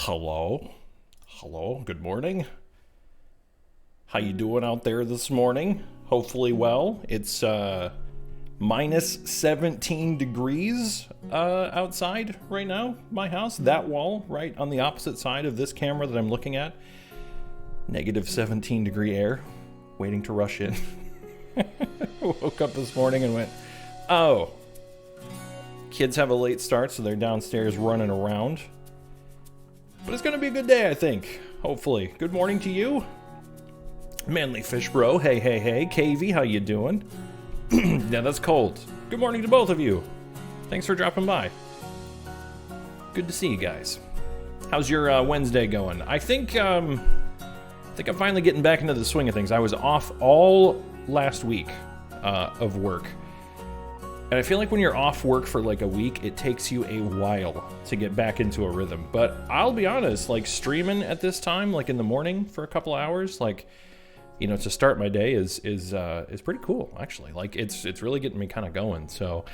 Hello. Hello. Good morning. How you doing out there this morning? Hopefully well. It's minus 17 degrees outside right now, my house. That wall right on the opposite side of this camera that I'm looking at. Negative 17 degree air waiting to rush in. Woke up this morning and went, oh, kids have a late start, so they're downstairs running around. But it's going to be a good day, I think. Hopefully. Good morning to you. Manly Fish Bro. Hey, hey, hey. KV, how you doing? Yeah, that's cold. Good morning to both of you. Thanks for dropping by. Good to see you guys. How's your Wednesday going? I think I'm finally getting back into the swing of things. I was off all last week of work. And I feel like when you're off work for like a week, it takes you a while to get back into a rhythm. But I'll be honest, like streaming at this time, like in the morning for a couple hours, like, you know, to start my day is pretty cool, actually. Like it's really getting me kind of going. So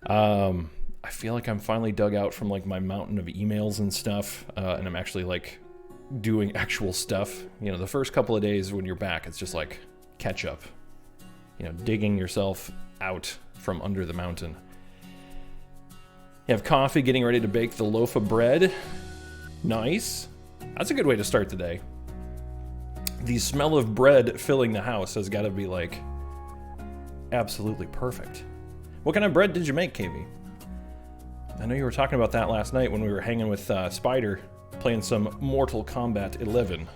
I feel like I'm finally dug out from like my mountain of emails and stuff, and I'm actually like doing actual stuff. You know, the first couple of days when you're back, it's just like catch up, you know, digging yourself out from under the mountain. You have coffee, getting ready to bake the loaf of bread. Nice. That's a good way to start the day. The smell of bread filling the house has got to be like absolutely perfect. What kind of bread did you make, KV? I know you were talking about that last night when we were hanging with Spider, playing some Mortal Kombat 11.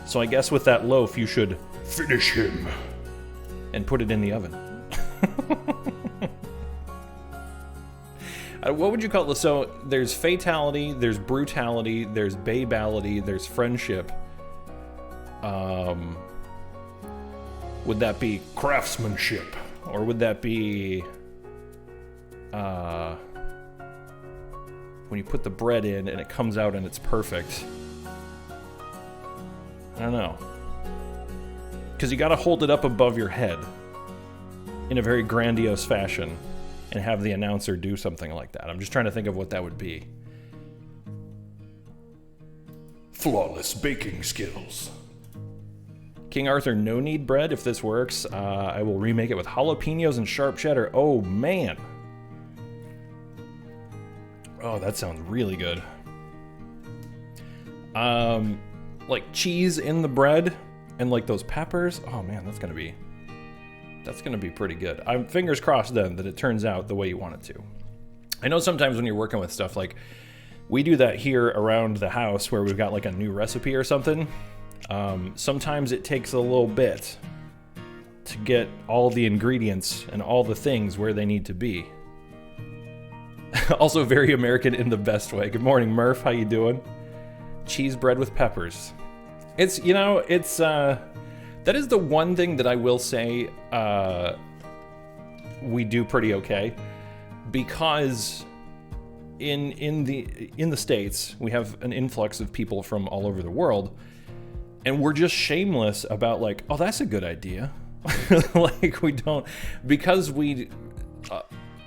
So I guess with that loaf, you should finish him and put it in the oven. What would you call it? So there's fatality, there's brutality, there's babality, there's friendship. Would that be craftsmanship? Or would that be when you put the bread in and it comes out and it's perfect? I don't know. Because you gotta hold it up above your head in a very grandiose fashion and have the announcer do something like that. I'm just trying to think of what that would be. Flawless baking skills. King Arthur, no need bread. If this works, I will remake it with jalapenos and sharp cheddar. Oh, man. Oh, that sounds really good. Like cheese in the bread and like those peppers. Oh, man, that's going to be pretty good. I'm fingers crossed then that it turns out the way you want it to. I know sometimes when you're working with stuff, like we do that here around the house where we've got like a new recipe or something. Sometimes it takes a little bit to get all the ingredients and all the things where they need to be. Also very American in the best way. Good morning, Murf. How you doing? Cheese bread with peppers. It's, you know, it's, that is the one thing that I will say we do pretty okay, because in the States we have an influx of people from all over the world, and we're just shameless about like, oh, that's a good idea. Like we don't, because we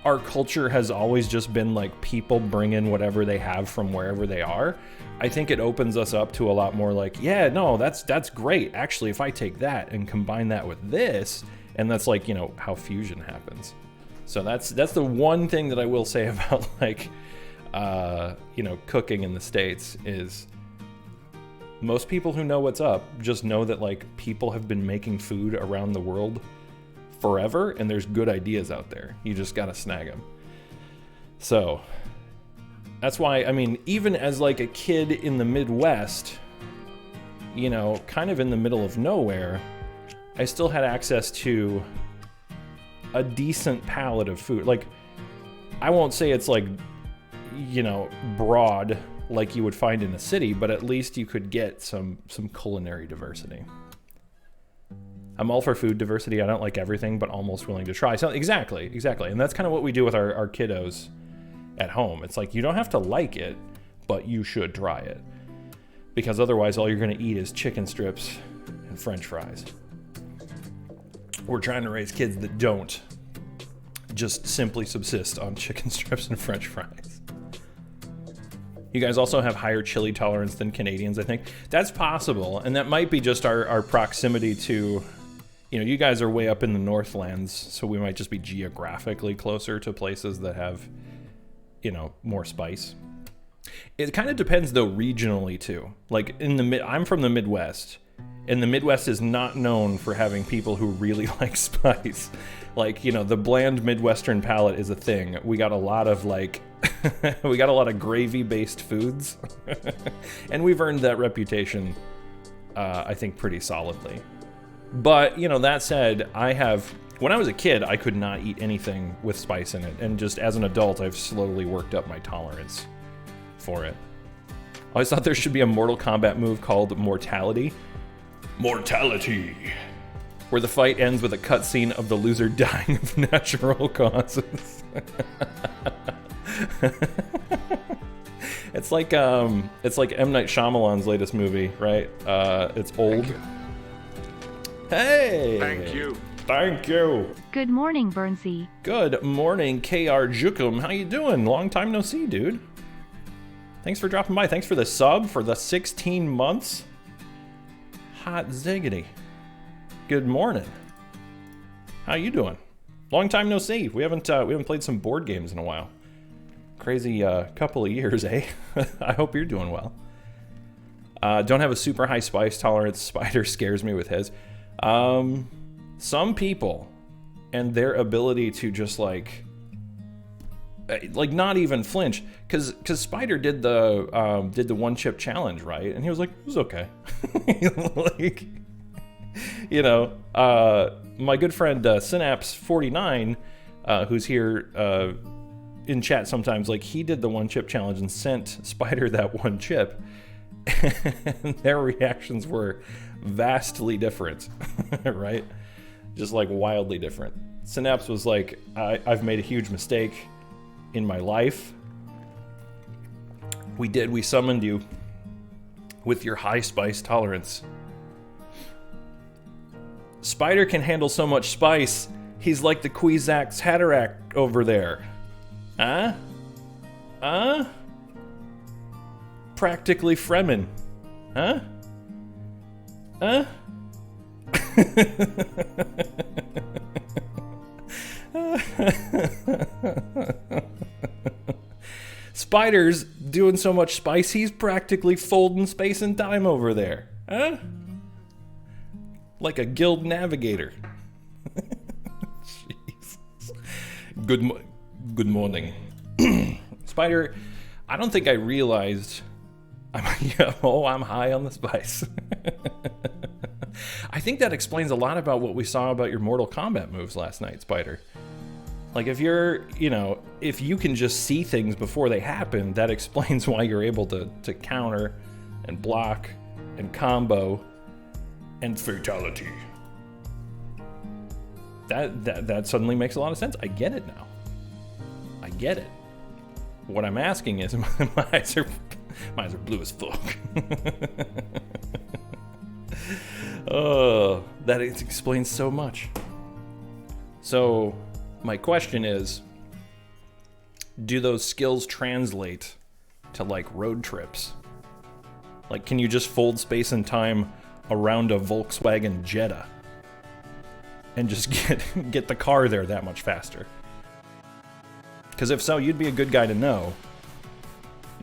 our culture has always just been like people bring in whatever they have from wherever they are. I think it opens us up to a lot more like, yeah, no, that's great. Actually, if I take that and combine that with this, and that's like, you know, how fusion happens. So that's the one thing that I will say about like, you know, cooking in the States is most people who know what's up just know that like people have been making food around the world forever, and there's good ideas out there. You just gotta snag them. So that's why, I mean, even as like a kid in the Midwest, you know, kind of in the middle of nowhere, I still had access to a decent palette of food. Like, I won't say it's like, you know, broad like you would find in a city, but at least you could get some culinary diversity. I'm all for food diversity. I don't like everything, but almost willing to try. So exactly. And that's kind of what we do with our kiddos at home. It's like, you don't have to like it, but you should try it, because otherwise all you're going to eat is chicken strips and French fries. We're trying to raise kids that don't just simply subsist on chicken strips and French fries. You guys also have higher chili tolerance than Canadians, I think. That's possible, and that might be just our proximity to, you guys are way up in the Northlands, so we might just be geographically closer to places that have, more spice. It kind of depends, though, regionally, too. Like, I'm from the Midwest, and the Midwest is not known for having people who really like spice. Like, the bland Midwestern palate is a thing. We got a lot of, we got a lot of gravy-based foods. And we've earned that reputation, I think, pretty solidly. But, that said, when I was a kid, I could not eat anything with spice in it. And just as an adult, I've slowly worked up my tolerance for it. I always thought there should be a Mortal Kombat move called Mortality. Mortality! Where the fight ends with a cutscene of the loser dying of natural causes. It's like M. Night Shyamalan's latest movie, right? It's old. Hey! Thank you. Thank you. Good morning, Burnsy. Good morning, KR Jukum. How you doing? Long time no see, dude. Thanks for dropping by. Thanks for the sub for the 16 months. Hot ziggity. Good morning. How you doing? Long time no see. We haven't played some board games in a while. Crazy couple of years, eh? I hope you're doing well. Don't have a super high spice tolerance. Spider scares me with his. Some people and their ability to just like not even flinch, because Spider did the one chip challenge, right? And he was like, it was okay. Like, my good friend Synapse49, who's here in chat sometimes, like, he did the one chip challenge and sent Spider that one chip, and their reactions were vastly different, right? Just like wildly different. Synapse was like, I've made a huge mistake in my life. We summoned you with your high spice tolerance. Spider can handle so much spice, he's like the Kwisatz Haderach over there. Huh? Huh? Practically Fremen. Huh? Huh? Spider's doing so much spice, he's practically folding space and time over there. Huh? Like a guild navigator. Jesus. Good morning. Spider, I don't think I realized I'm high on the spice. I think that explains a lot about what we saw about your Mortal Kombat moves last night, Spider. Like, if if you can just see things before they happen, that explains why you're able to counter and block and combo and fatality. That suddenly makes a lot of sense. I get it now. I get it. What I'm asking is, my eyes are blue as fuck. Oh, that explains so much. So, my question is, do those skills translate to, like, road trips? Like, can you just fold space and time around a Volkswagen Jetta and just get the car there that much faster? Because if so, you'd be a good guy to know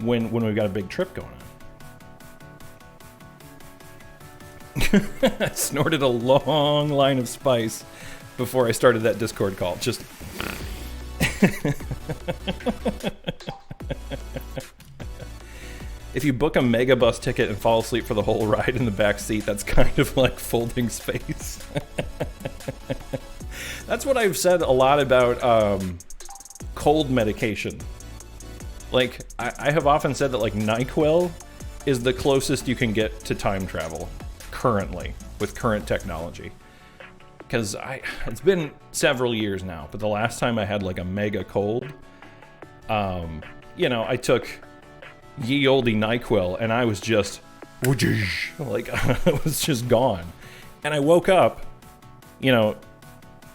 when we've got a big trip going on. I snorted a long line of spice before I started that Discord call. Just... If you book a Megabus ticket and fall asleep for the whole ride in the back seat, that's kind of like folding space. That's what I've said a lot about cold medication. Like, I have often said that, like, NyQuil is the closest you can get to time travel currently with current technology. Because it's been several years now, but the last time I had, like, a mega cold, I took ye olde NyQuil and I was just, like, I was just gone. And I woke up,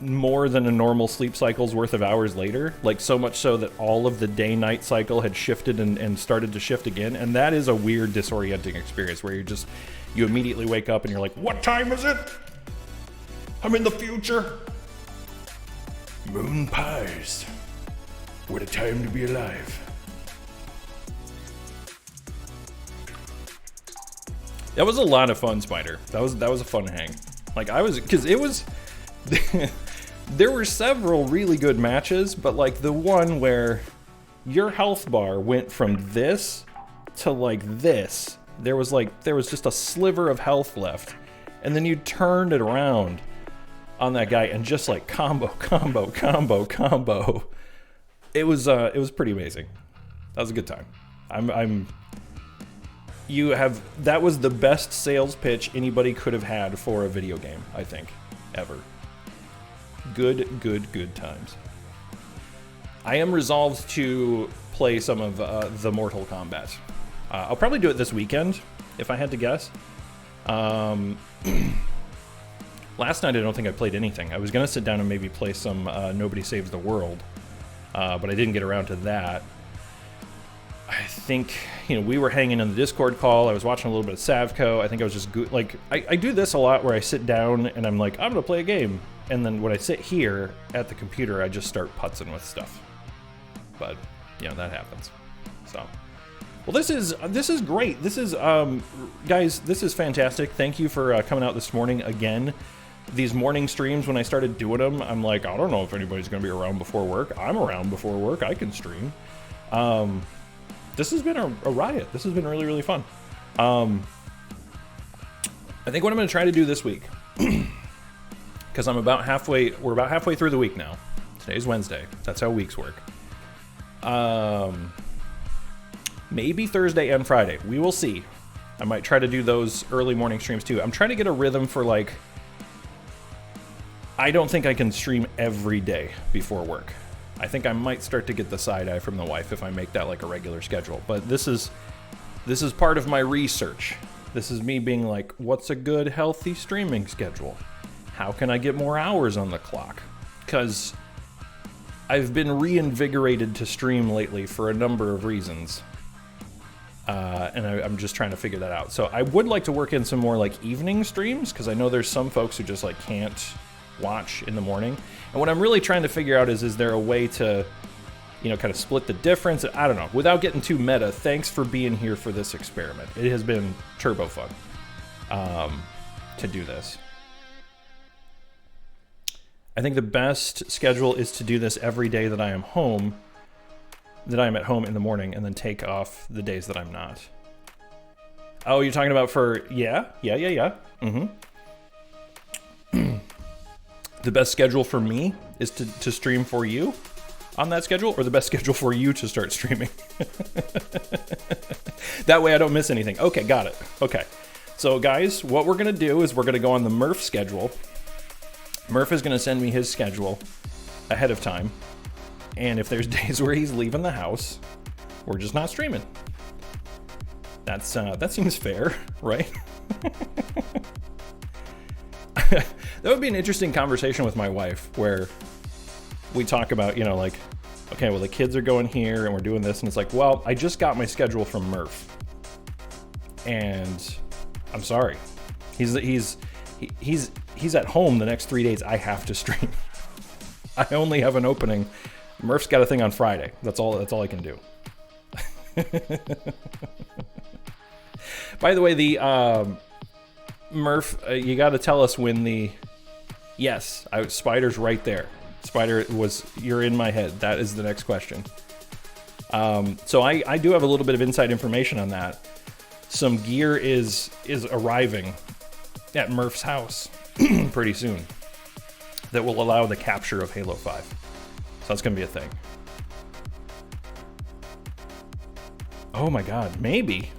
more than a normal sleep cycle's worth of hours later, like so much so that all of the day-night cycle had shifted and started to shift again, and that is a weird, disorienting experience where you immediately wake up and you're like, what time is it? I'm in the future. Moon pies. What a time to be alive. That was a lot of fun, Spider. That was a fun hang. Like because it was, there were several really good matches, but like the one where your health bar went from this to like this, there was just a sliver of health left, and then you turned it around on that guy and just like combo. It was pretty amazing. That was a good time. That was the best sales pitch anybody could have had for a video game, I think, ever. Good times. I am resolved to play some of the Mortal Kombat. I'll probably do it this weekend, if I had to guess. Last night I don't think I played anything. I was going to sit down and maybe play some Nobody Saves the World, but I didn't get around to that. I think, we were hanging in the Discord call. I was watching a little bit of Savco. I think I was just I do this a lot where I sit down and I'm like, I'm going to play a game. And then when I sit here at the computer, I just start putzing with stuff. But, that happens. So, well, this is great. This is, guys, this is fantastic. Thank you for coming out this morning again. These morning streams, when I started doing them, I'm like, I don't know if anybody's going to be around before work. I'm around before work. I can stream. This has been a riot. This has been really, really fun. I think what I'm going to try to do this week, because we're about halfway through the week now. Today's Wednesday. That's how weeks work. Maybe Thursday and Friday. We will see. I might try to do those early morning streams too. I'm trying to get a rhythm for I don't think I can stream every day before work. I think I might start to get the side eye from the wife if I make that like a regular schedule. But this is part of my research. This is me being like, what's a good, healthy streaming schedule? How can I get more hours on the clock? Because I've been reinvigorated to stream lately for a number of reasons. And I'm just trying to figure that out. So I would like to work in some more like evening streams, because I know there's some folks who just like can't watch in the morning. And what I'm really trying to figure out is there a way to, kind of split the difference? I don't know. Without getting too meta, thanks for being here for this experiment. It has been turbo fun to do this. I think the best schedule is to do this every day that I am home, that I am at home in the morning, and then take off the days that I'm not. Oh, you're talking about for, yeah. Mm-hmm. The best schedule for me is to stream for you on that schedule, or the best schedule for you to start streaming? That way I don't miss anything. Okay, got it. Okay. So guys, what we're going to do is we're going to go on the Murf schedule. Murf is going to send me his schedule ahead of time. And if there's days where he's leaving the house, we're just not streaming. That seems fair, right? That would be an interesting conversation with my wife, where we talk about, okay, well, the kids are going here and we're doing this, and it's like, well, I just got my schedule from Murf, and I'm sorry, he's at home the next 3 days. I have to stream. I only have an opening. Murf's got a thing on Friday. That's all I can do. By the way, the Murf, you got to tell us when the... Yes, Spider's right there. Spider you're in my head. That is the next question. So I do have a little bit of inside information on that. Some gear is arriving at Murf's house pretty soon that will allow the capture of Halo 5. So that's going to be a thing. Oh my god, maybe.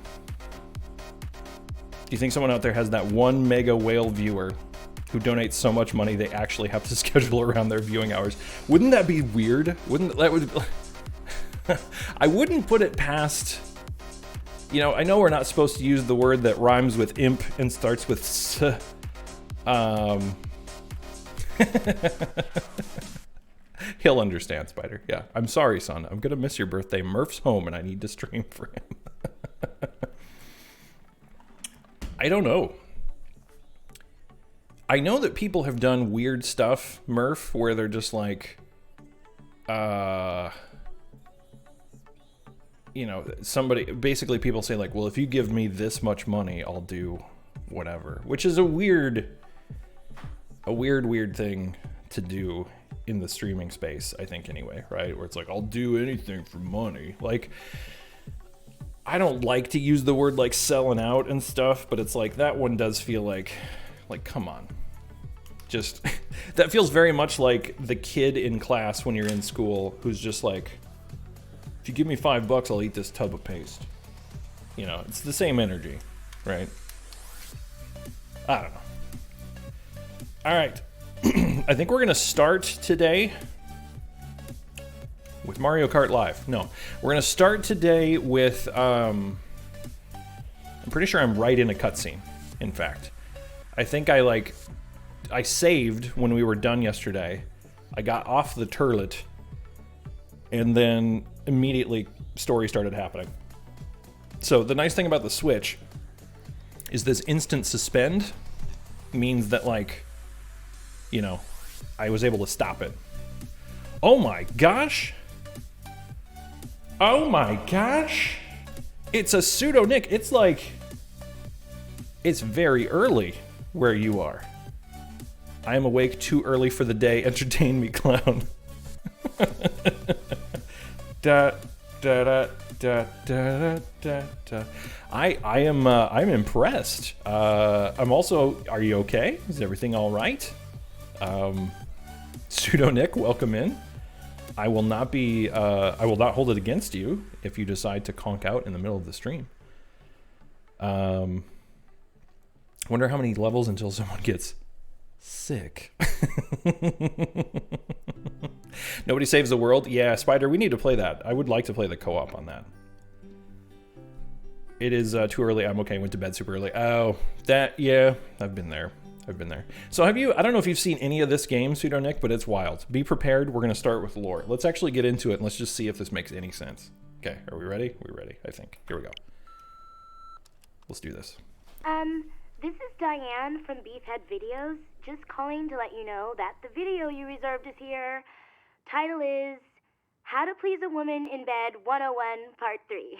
Do you think someone out there has that one mega whale viewer who donates so much money they actually have to schedule around their viewing hours? Wouldn't that be weird? I wouldn't put it past... I know we're not supposed to use the word that rhymes with imp and starts with s. He'll understand, Spider. Yeah. I'm sorry, son. I'm going to miss your birthday. Murf's home and I need to stream for him. I don't know. I know that people have done weird stuff, Murf, where they're just like, you know, basically people say like, well, if you give me this much money, I'll do whatever, which is a weird thing to do in the streaming space, I think, anyway, right? Where it's like, I'll do anything for money. Like, I don't like to use the word like selling out and stuff, but it's like that one does feel like come on. Just that feels very much like the kid in class when you're in school who's just like, if you give me $5, I'll eat this tub of paste. You know, it's the same energy, right? I don't know. All right. I think we're going to start today with Mario Kart Live. No, we're going to start today with, I'm pretty sure I'm right in a cutscene, in fact. I think I saved when we were done yesterday. I got off the turlet, and then immediately story started happening. So the nice thing about the Switch is this instant suspend means that, like, you know, I was able to stop it. Oh my gosh! Oh my gosh! It's a pseudo Nick. It's like, it's very early where you are. I am awake too early for the day. Entertain me, clown. Da, da, da, da, da, da, da. I'm impressed. I'm also, are you okay? Is everything all right? Pseudo Nick, welcome in. I will not hold it against you if you decide to conk out in the middle of the stream. Wonder how many levels until someone gets sick. Nobody saves the world. Yeah, Spider, we need to play that. I would like to play the co-op on that. It is too early. I'm okay. Went to bed super early. Oh, that, yeah, I've been there. So have you, I don't know if you've seen any of this game, Pseudo Nick, but it's wild. Be prepared. We're going to start with lore. Let's actually get into it and let's just see if this makes any sense. Okay, are we ready? We're ready, I think. Here we go. Let's do this. This is Diane from Beefhead Videos. Just calling to let you know that the video you reserved is here. Title is How to Please a Woman in Bed 101 Part 3.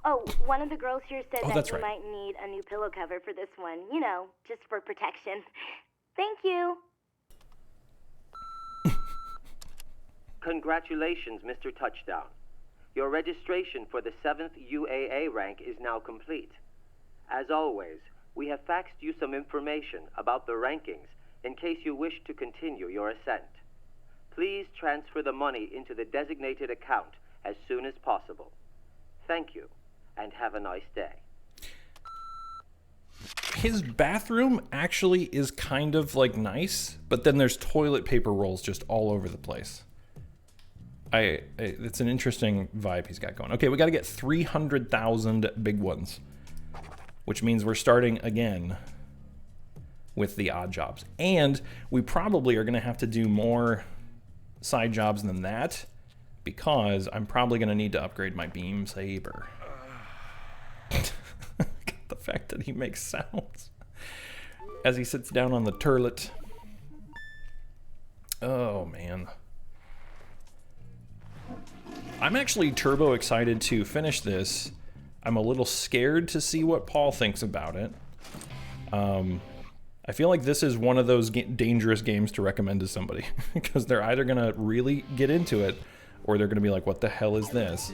Oh, one of the girls here said that you might need a new pillow cover for this one. You know, just for protection. Thank you. Congratulations, Mr. Touchdown. Your registration for the 7th UAA rank is now complete. As always, we have faxed you some information about the rankings in case you wish to continue your ascent. Please transfer the money into the designated account as soon as possible. Thank you, and have a nice day. His bathroom actually is kind of like nice, but then there's toilet paper rolls just all over the place. It's an interesting vibe he's got going. Okay, we got to get 300,000 big ones, which means we're starting again with the odd jobs. And we probably are going to have to do more side jobs than that because I'm probably going to need to upgrade my beam saber. The fact that he makes sounds as he sits down on the turlet. Oh, man. I'm actually turbo excited to finish this. I'm a little scared to see what Paul thinks about it. I feel like this is one of those dangerous games to recommend to somebody because they're either going to really get into it or they're going to be like, what the hell is this?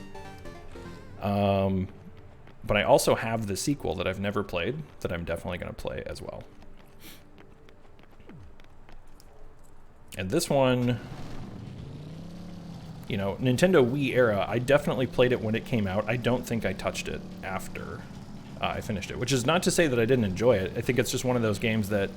But I also have the sequel that I've never played that I'm definitely going to play as well. And this one, you know, Nintendo Wii era, I definitely played it when it came out. I don't think I touched it after I finished it, which is not to say that I didn't enjoy it. I think it's just one of those games that,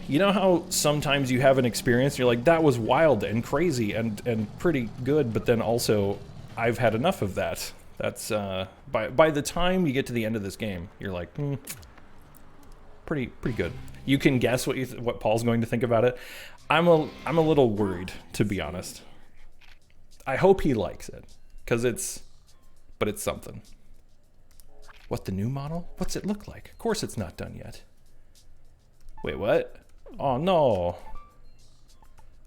you know how sometimes you have an experience, you're like, that was wild and crazy and pretty good, but then also, I've had enough of that. That's, by the time you get to the end of this game, you're like, pretty good. You can guess what Paul's going to think about it. I'm a little worried, to be honest. I hope he likes it, but it's something. What, the new model? What's it look like? Of course it's not done yet. Wait, what? Oh no.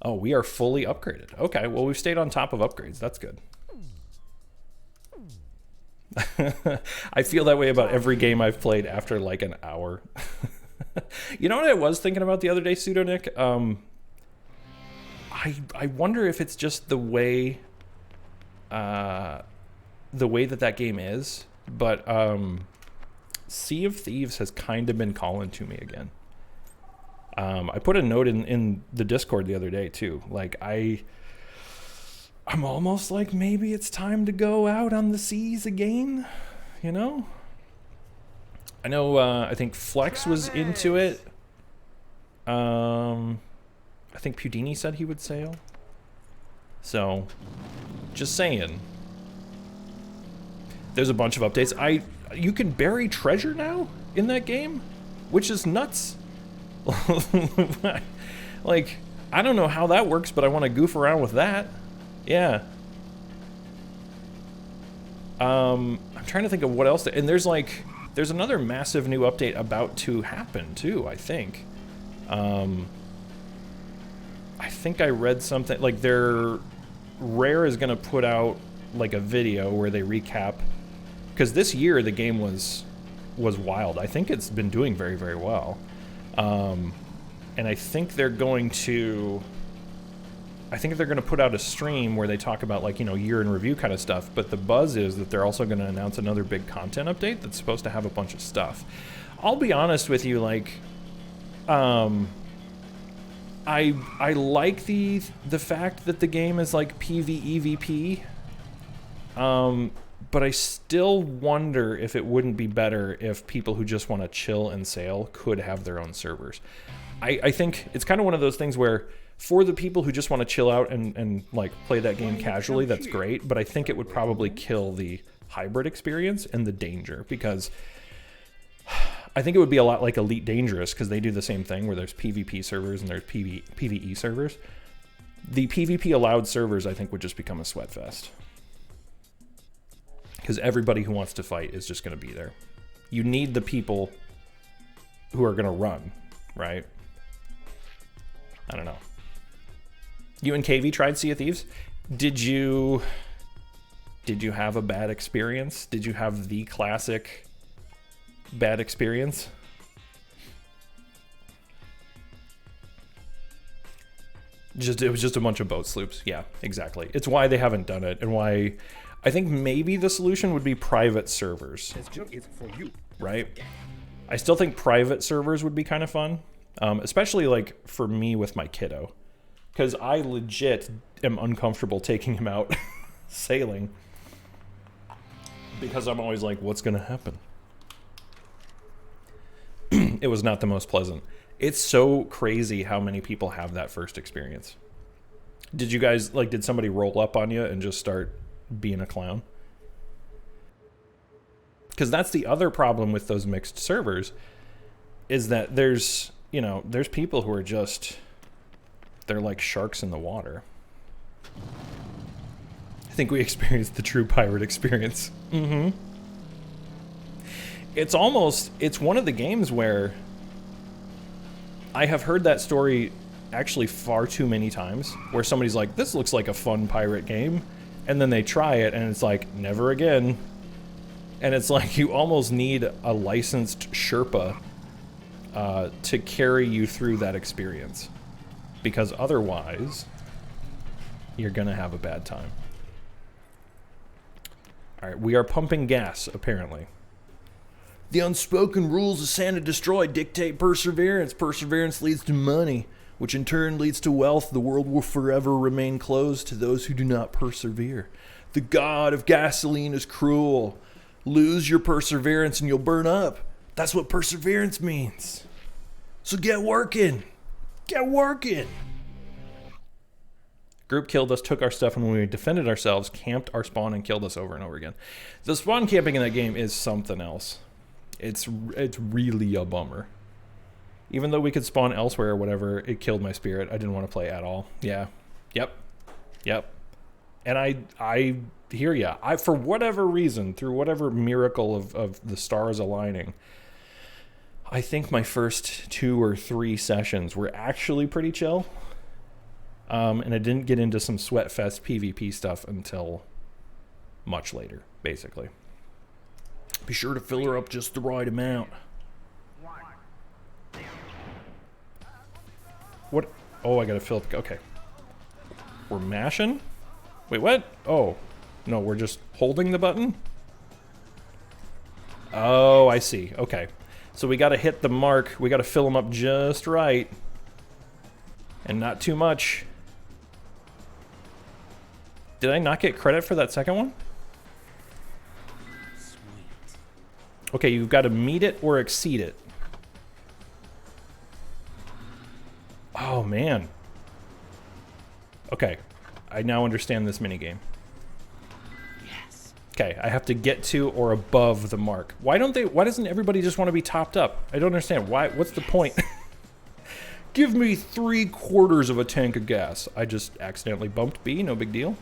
Oh, we are fully upgraded. Okay, well, we've stayed on top of upgrades. That's good. I feel that way about every game I've played after like an hour. You know what I was thinking about the other day, Pseudonick? I wonder if it's just the way that game is, but Sea of Thieves has kind of been calling to me again. I put a note in the Discord the other day too. Like I'm almost like maybe it's time to go out on the seas again, you know? I know I think Flex was into it. I think Pudini said he would sail. So, just saying. There's a bunch of updates. You can bury treasure now in that game, which is nuts. Like, I don't know how that works, but I want to goof around with that. Yeah. I'm trying to think of what else. And there's another massive new update about to happen too, I think. I think I read something like Rare is gonna put out like a video where they recap, because this year the game was wild. I think it's been doing very, very well. And I think they're going to put out a stream where they talk about, like, you know, year in review kind of stuff, but the buzz is that they're also going to announce another big content update that's supposed to have a bunch of stuff. I'll be honest with you, like, I like the fact that the game is like PvEVP, but I still wonder if it wouldn't be better if people who just want to chill and sail could have their own servers. I think it's kind of one of those things where for the people who just want to chill out and like play that game casually, that's great, but I think it would probably kill the hybrid experience and the danger, because I think it would be a lot like Elite Dangerous, because they do the same thing where there's PvP servers and there's PvE servers. The PvP allowed servers, I think, would just become a sweat fest, because everybody who wants to fight is just going to be there. You need the people who are going to run, right? I don't know. You and KV tried Sea of Thieves. Did you have a bad experience? Did you have the classic bad experience? It was just a bunch of boat sloops. Yeah, exactly. It's why they haven't done it, and why I think maybe the solution would be private servers. Is for you. Right? I still think private servers would be kind of fun, especially like for me with my kiddo, because I legit am uncomfortable taking him out sailing, because I'm always like, what's gonna happen? It was not the most pleasant. It's so crazy how many people have that first experience. Did you guys, like, did somebody roll up on you and just start being a clown? Because that's the other problem with those mixed servers, is that there's, you know, there's people who are just, they're like sharks in the water. I think we experienced the true pirate experience. Mm-hmm. It's one of the games where I have heard that story actually far too many times, where somebody's like, this looks like a fun pirate game, and then they try it and it's like, never again. And it's like you almost need a licensed Sherpa to carry you through that experience, because otherwise you're gonna have a bad time. All right, we are pumping gas, apparently. The unspoken rules of Santa Destroy dictate perseverance. Perseverance leads to money, which in turn leads to wealth. The world will forever remain closed to those who do not persevere. The god of gasoline is cruel. Lose your perseverance and you'll burn up. That's what perseverance means. So get working. Get working. Group killed us, took our stuff, and when we defended ourselves, camped our spawn and killed us over and over again. The spawn camping in that game is something else. It's really a bummer. Even though we could spawn elsewhere or whatever, it killed my spirit. I didn't want to play at all. Yeah. Yep. Yep. And I hear ya. For whatever reason, through whatever miracle of the stars aligning, I think my first 2 or 3 sessions were actually pretty chill. And I didn't get into some Sweatfest PvP stuff until much later, basically. Be sure to fill her up just the right amount. What? Oh, I gotta fill... Okay. We're mashing? Wait, what? Oh. No, we're just holding the button? Oh, I see. Okay. So we gotta hit the mark. We gotta fill them up just right. And not too much. Did I not get credit for that second one? Okay, you've got to meet it or exceed it. Oh, man. Okay, I now understand this minigame. Yes. Okay, I have to get to or above the mark. Why doesn't everybody just want to be topped up? I don't understand. What's the point? Give me 3/4 of a tank of gas. I just accidentally bumped B, no big deal.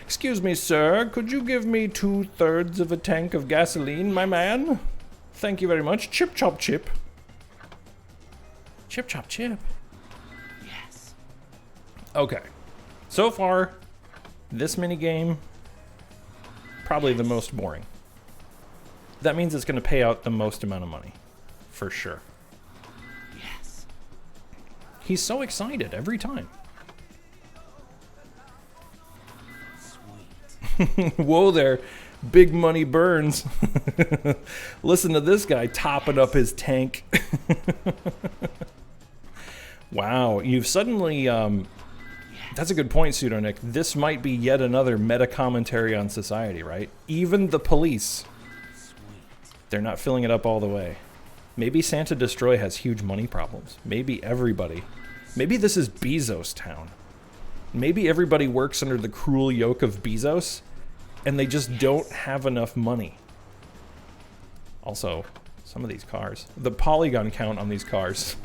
Excuse me, sir, could you give me 2/3 of a tank of gasoline, my man? Thank you very much. Chip chop chip. Chip chop chip. Yes. Okay. So far, this minigame, probably the most boring. That means it's going to pay out the most amount of money. For sure. Yes. He's so excited every time. Whoa there, big money burns. Listen to this guy topping up his tank. Wow, you've suddenly, that's a good point, Pseudonick. This might be yet another meta commentary on society, right? Even the police, they're not filling it up all the way. Maybe Santa Destroy has huge money problems. Maybe everybody. Maybe this is Bezos Town. Maybe everybody works under the cruel yoke of Bezos, and they just don't have enough money. Also, some of these cars. The polygon count on these cars,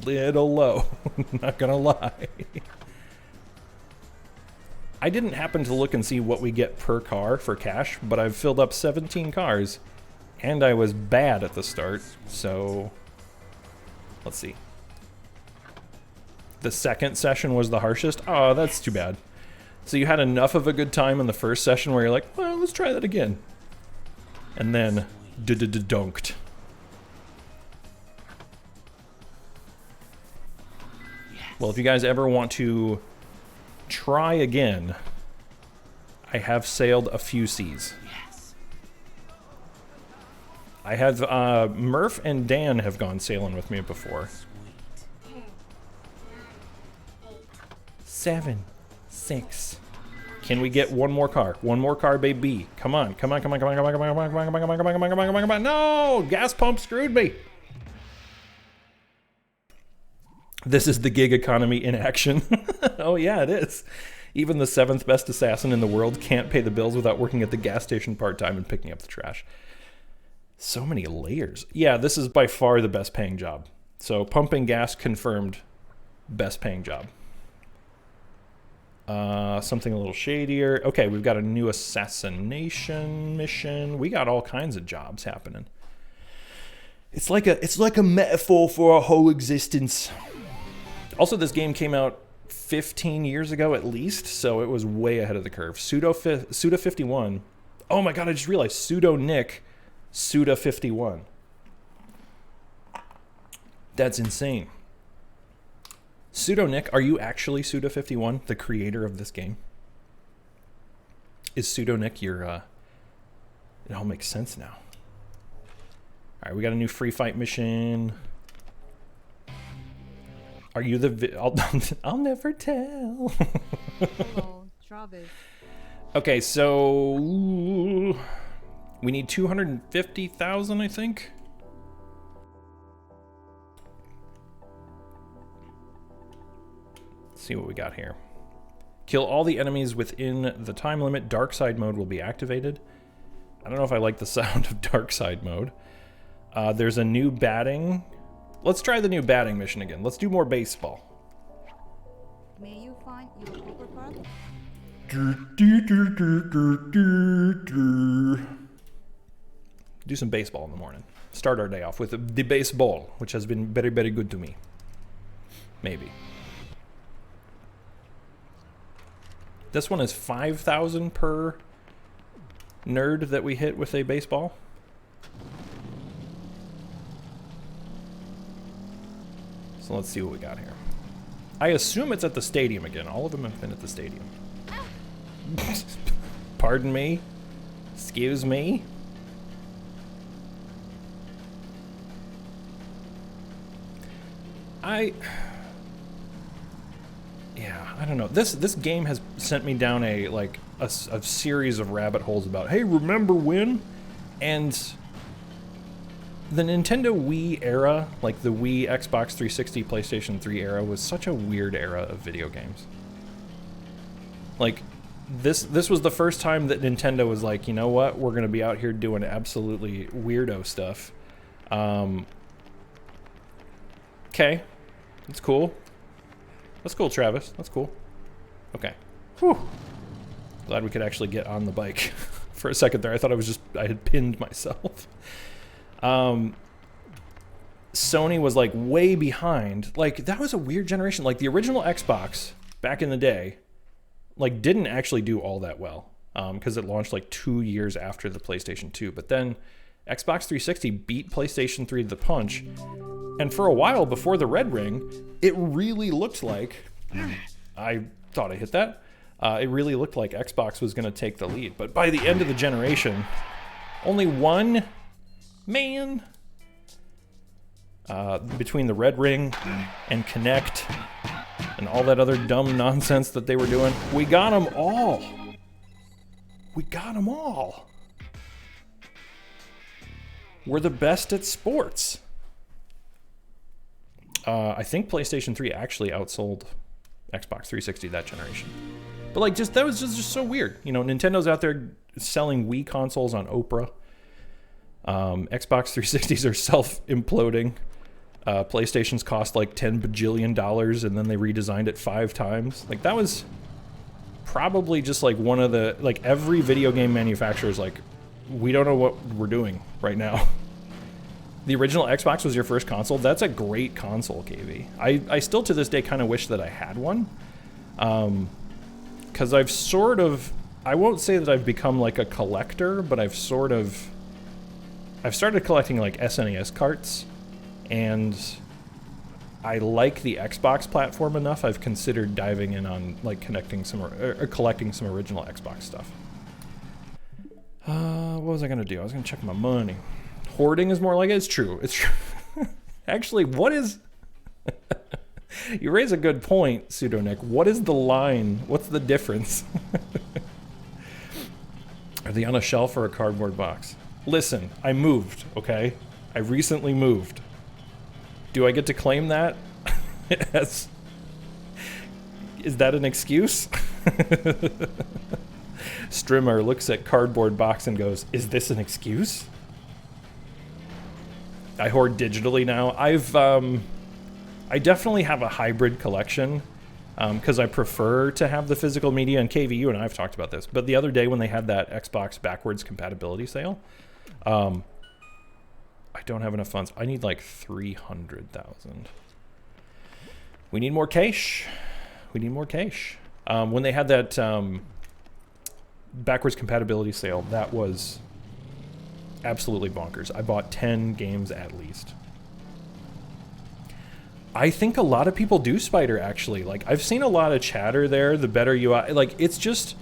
little low, not gonna lie. I didn't happen to look and see what we get per car for cash, but I've filled up 17 cars, and I was bad at the start, so let's see. The second session was the harshest? Oh, that's too bad. So you had enough of a good time in the first session where you're like, well, let's try that again. And then, dunked. Well, if you guys ever want to try again, I have sailed a few seas. I have, Murf and Dan have gone sailing with me before. 7, 6. Can we get one more car? One more car, baby. Come on, come on, come on, come on, come on, come on, come on, come on, come on, come on, come on, come on, come on, come on, come on. No! Gas pump screwed me. This is the gig economy in action. Oh yeah, it is. Even the 7th best assassin in the world can't pay the bills without working at the gas station part-time and picking up the trash. So many layers. Yeah, this is by far the best paying job. So pumping gas confirmed, best paying job. Something a little shadier. Okay, we've got a new assassination mission. We got all kinds of jobs happening. It's like a metaphor for our whole existence. Also, this game came out 15 years ago at least, so it was way ahead of the curve. Suda51. Oh my god, I just realized Pseudonick Suda51. That's insane. Pseudonick, are you actually Suda51, the creator of this game? Is Pseudonick your, it all makes sense now. Alright, we got a new free fight mission. Are you the I'll never tell. Hello, Travis. Okay, so we need 250,000, I think. Let's see what we got here. Kill all the enemies within the time limit. Dark side mode will be activated. I don't know if I like the sound of dark side mode. There's a new batting. Let's try the new batting mission again. Let's do more baseball. May you find your overcard? Do some baseball in the morning. Start our day off with the baseball, which has been very, very good to me. Maybe. This one is 5,000 per nerd that we hit with a baseball. So let's see what we got here. I assume it's at the stadium again. All of them have been at the stadium. Pardon me? Excuse me? Yeah, I don't know. This game has sent me down a series of rabbit holes about, hey, remember when? And the Nintendo Wii era, like the Wii, Xbox 360, PlayStation 3 era, was such a weird era of video games. Like, this was the first time that Nintendo was like, you know what? We're going to be out here doing absolutely weirdo stuff. Okay. That's cool. That's cool, Travis. That's cool. Okay. Whew. Glad we could actually get on the bike. For a second there, I thought I had pinned myself. Sony was like way behind. Like, that was a weird generation. Like, the original Xbox back in the day, like, didn't actually do all that well. Because it launched like 2 years after the PlayStation 2. But then Xbox 360 beat PlayStation 3 to the punch. And for a while before the Red Ring, it really looked like, I thought I hit that. It really looked like Xbox was going to take the lead. But by the end of the generation, only one man between the Red Ring and Kinect and all that other dumb nonsense that they were doing, we got them all. We got them all. We're the best at sports. I think PlayStation 3 actually outsold Xbox 360 that generation. But like, that was just so weird. You know, Nintendo's out there selling Wii consoles on Oprah. Xbox 360s are self-imploding. PlayStation's cost like $10 bajillion and then they redesigned it 5 times. Like, that was probably just like one of the, like, every video game manufacturer's like, we don't know what we're doing right now. The original Xbox was your first console. That's a great console, KV. I still to this day kind of wish that I had one. Because I've sort of, I won't say that I've become like a collector, but I've started collecting like SNES carts. And I like the Xbox platform enough, I've considered diving in on like collecting some original Xbox stuff. What was I going to do? I was going to check my money. Hoarding is more like it. It's true. It's true. Actually, what is... You raise a good point, Pseudonick. What is the line? What's the difference? Are they on a shelf or a cardboard box? Listen, I moved, okay? I recently moved. Do I get to claim that? Yes. Is that an excuse? Strimmer looks at cardboard box and goes, is this an excuse? I hoard digitally now. I definitely have a hybrid collection because I prefer to have the physical media, and KVU and I have talked about this. But the other day when they had that Xbox backwards compatibility sale, I don't have enough funds. I need like 300,000. We need more cash. We need more cash. When they had that backwards compatibility sale, that was absolutely bonkers. I bought 10 games at least. I think a lot of people do Spider, actually. Like, I've seen a lot of chatter there, the better UI. Like, it's just...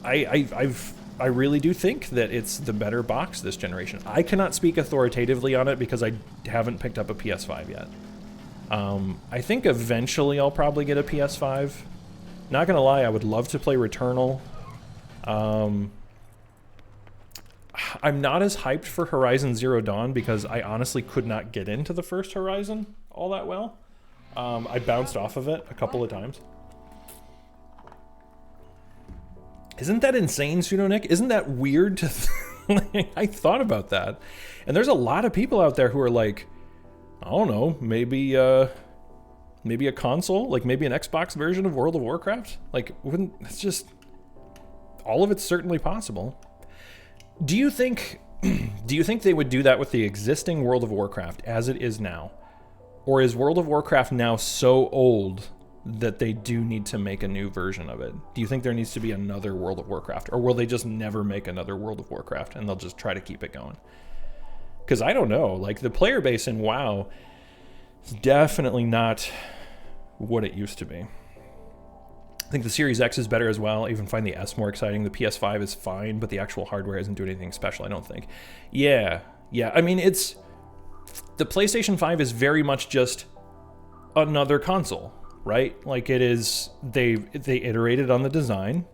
I really do think that it's the better box this generation. I cannot speak authoritatively on it because I haven't picked up a PS5 yet. I think eventually I'll probably get a PS5. Not gonna lie, I would love to play Returnal. I'm not as hyped for Horizon Zero Dawn because I honestly could not get into the first Horizon all that well. I bounced off of it a couple of times. Isn't that insane, Pseudonick? Isn't that weird to I thought about that. And there's a lot of people out there who are like, I don't know, maybe a console, like maybe an Xbox version of World of Warcraft. Like, it's just, all of it's certainly possible. Do you think they would do that with the existing World of Warcraft as it is now? Or is World of Warcraft now so old that they do need to make a new version of it? Do you think there needs to be another World of Warcraft? Or will they just never make another World of Warcraft and they'll just try to keep it going? Because I don't know. Like, the player base in WoW is definitely not what it used to be. I think the Series X is better as well. I even find the S more exciting. The PS5 is fine, but the actual hardware isn't doing anything special, I don't think. Yeah. I mean, the PlayStation 5 is very much just another console, right? Like, it is, they iterated on the design.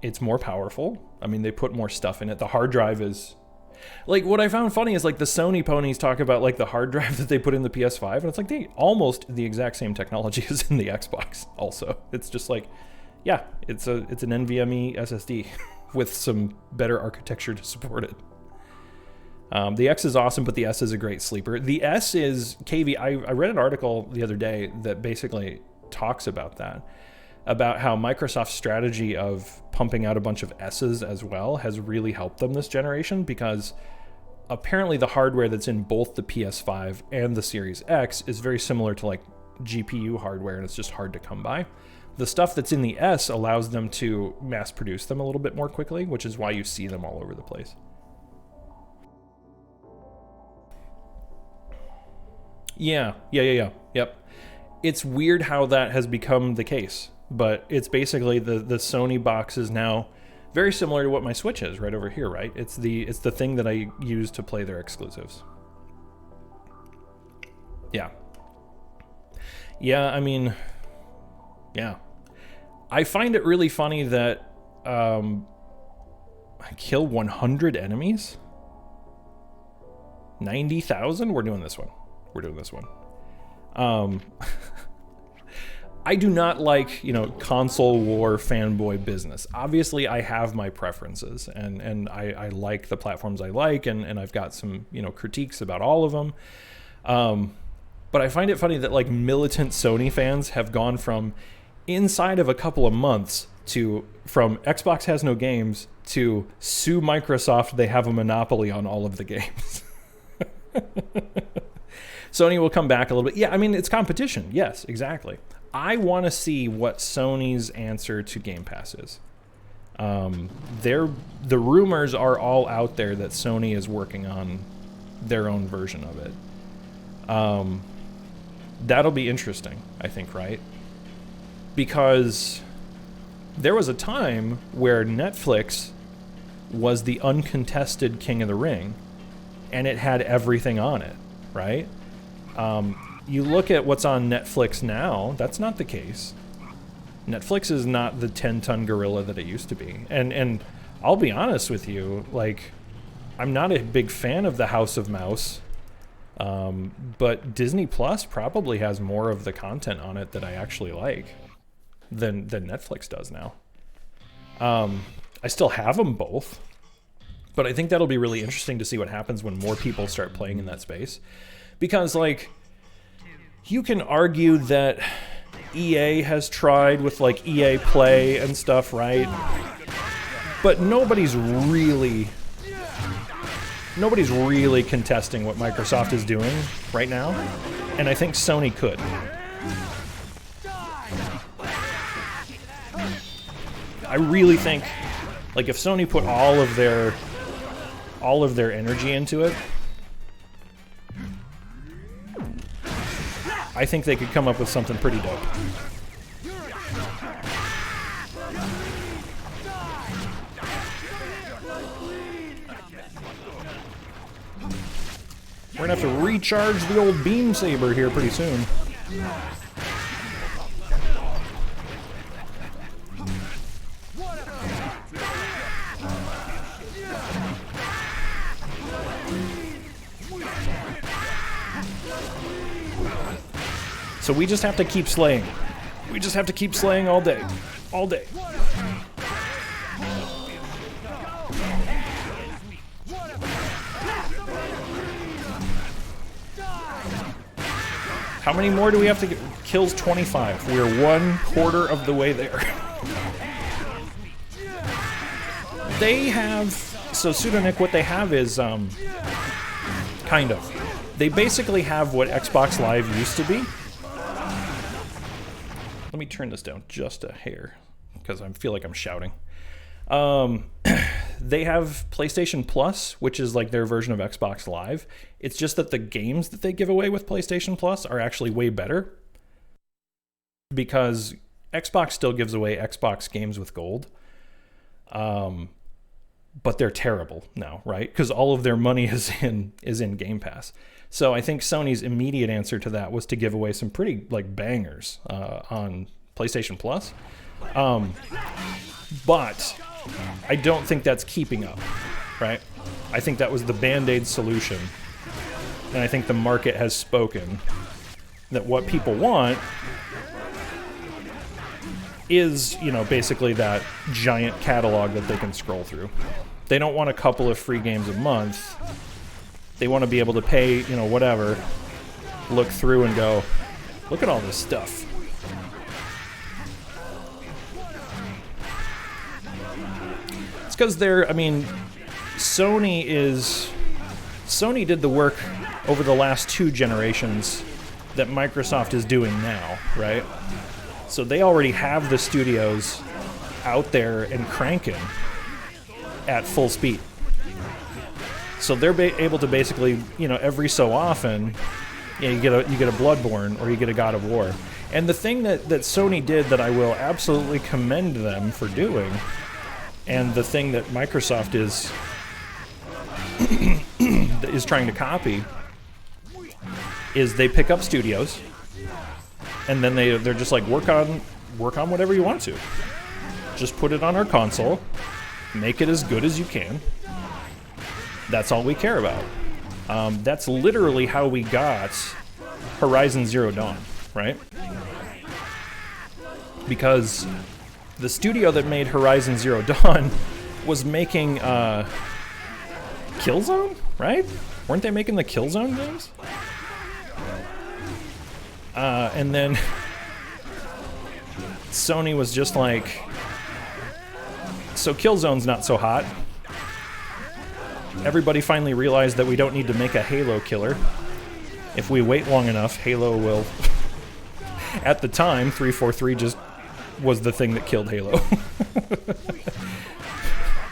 It's more powerful. I mean, they put more stuff in it. The hard drive is, like, what I found funny is, like, the Sony ponies talk about, like, the hard drive that they put in the PS5, and it's like almost the exact same technology as in the Xbox also. It's just like, yeah, it's an NVMe SSD with some better architecture to support it. The X is awesome, but the S is a great sleeper. The S is KV. I read an article the other day that basically talks about that, about how Microsoft's strategy of pumping out a bunch of S's as well has really helped them this generation, because apparently the hardware that's in both the PS5 and the Series X is very similar to like GPU hardware, and it's just hard to come by. The stuff that's in the S allows them to mass produce them a little bit more quickly, which is why you see them all over the place. Yeah. Yep. It's weird how that has become the case, but it's basically the Sony box is now very similar to what my Switch is right over here, right? It's the thing that I use to play their exclusives. Yeah. I mean, yeah. I find it really funny that I kill 100 enemies? 90,000? We're doing this one. I do not like, console war fanboy business. Obviously, I have my preferences, and I like the platforms I like, and I've got some, critiques about all of them. But I find it funny that, like, militant Sony fans have gone from inside of a couple of months from Xbox has no games to sue Microsoft, they have a monopoly on all of the games. Sony will come back a little bit. Yeah, I mean, it's competition. Yes, exactly. I want to see what Sony's answer to Game Pass is. The rumors are all out there that Sony is working on their own version of it. That'll be interesting, I think, right? Because there was a time where Netflix was the uncontested king of the ring, and it had everything on it, right? You look at what's on Netflix now, that's not the case. Netflix is not the 10-ton gorilla that it used to be. And I'll be honest with you, like, I'm not a big fan of the House of Mouse, but Disney Plus probably has more of the content on it that I actually like than Netflix does now. I still have them both, but I think that'll be really interesting to see what happens when more people start playing in that space. Because, like, you can argue that EA has tried with, like, EA Play and stuff, right? But nobody's really contesting what Microsoft is doing right now. And I think Sony could. I really think, like, if Sony put all of their energy into it, I think they could come up with something pretty dope. We're gonna have to recharge the old beam saber here pretty soon. So we just have to keep slaying. We just have to keep slaying all day. All day. How many more do we have to get? Kills 25. We're 1/4 of the way there. They have... So, Pseudonick, what they have is, kind of. They basically have what Xbox Live used to be. Let me turn this down just a hair, because I feel like I'm shouting. They have PlayStation Plus, which is like their version of Xbox Live. It's just that the games that they give away with PlayStation Plus are actually way better. Because Xbox still gives away Xbox games with gold. But they're terrible now, right? Because all of their money is in Game Pass. So I think Sony's immediate answer to that was to give away some pretty like bangers on PlayStation Plus. But I don't think that's keeping up, right? I think that was the Band-Aid solution. And I think the market has spoken that what people want is, you know, basically that giant catalog that they can scroll through. They don't want a couple of free games a month. They want to be able to pay, you know, whatever, look through and go, look at all this stuff. It's because they're, I mean, Sony did the work over the last 2 generations that Microsoft is doing now, right? So they already have the studios out there and cranking at full speed. So they're able to basically, you know, every so often, you get a Bloodborne or you get a God of War. And the thing that Sony did that I will absolutely commend them for doing, and the thing that Microsoft is is trying to copy, is they pick up studios, and then they're just like, work on whatever you want to. Just put it on our console, make it as good as you can. That's all we care about. That's literally how we got Horizon Zero Dawn, right? Because the studio that made Horizon Zero Dawn was making Killzone, right? Weren't they making the Killzone games? And then Sony was just like, so Killzone's not so hot. Everybody finally realized that we don't need to make a Halo killer. If we wait long enough, Halo will... At the time, 343 just was the thing that killed Halo.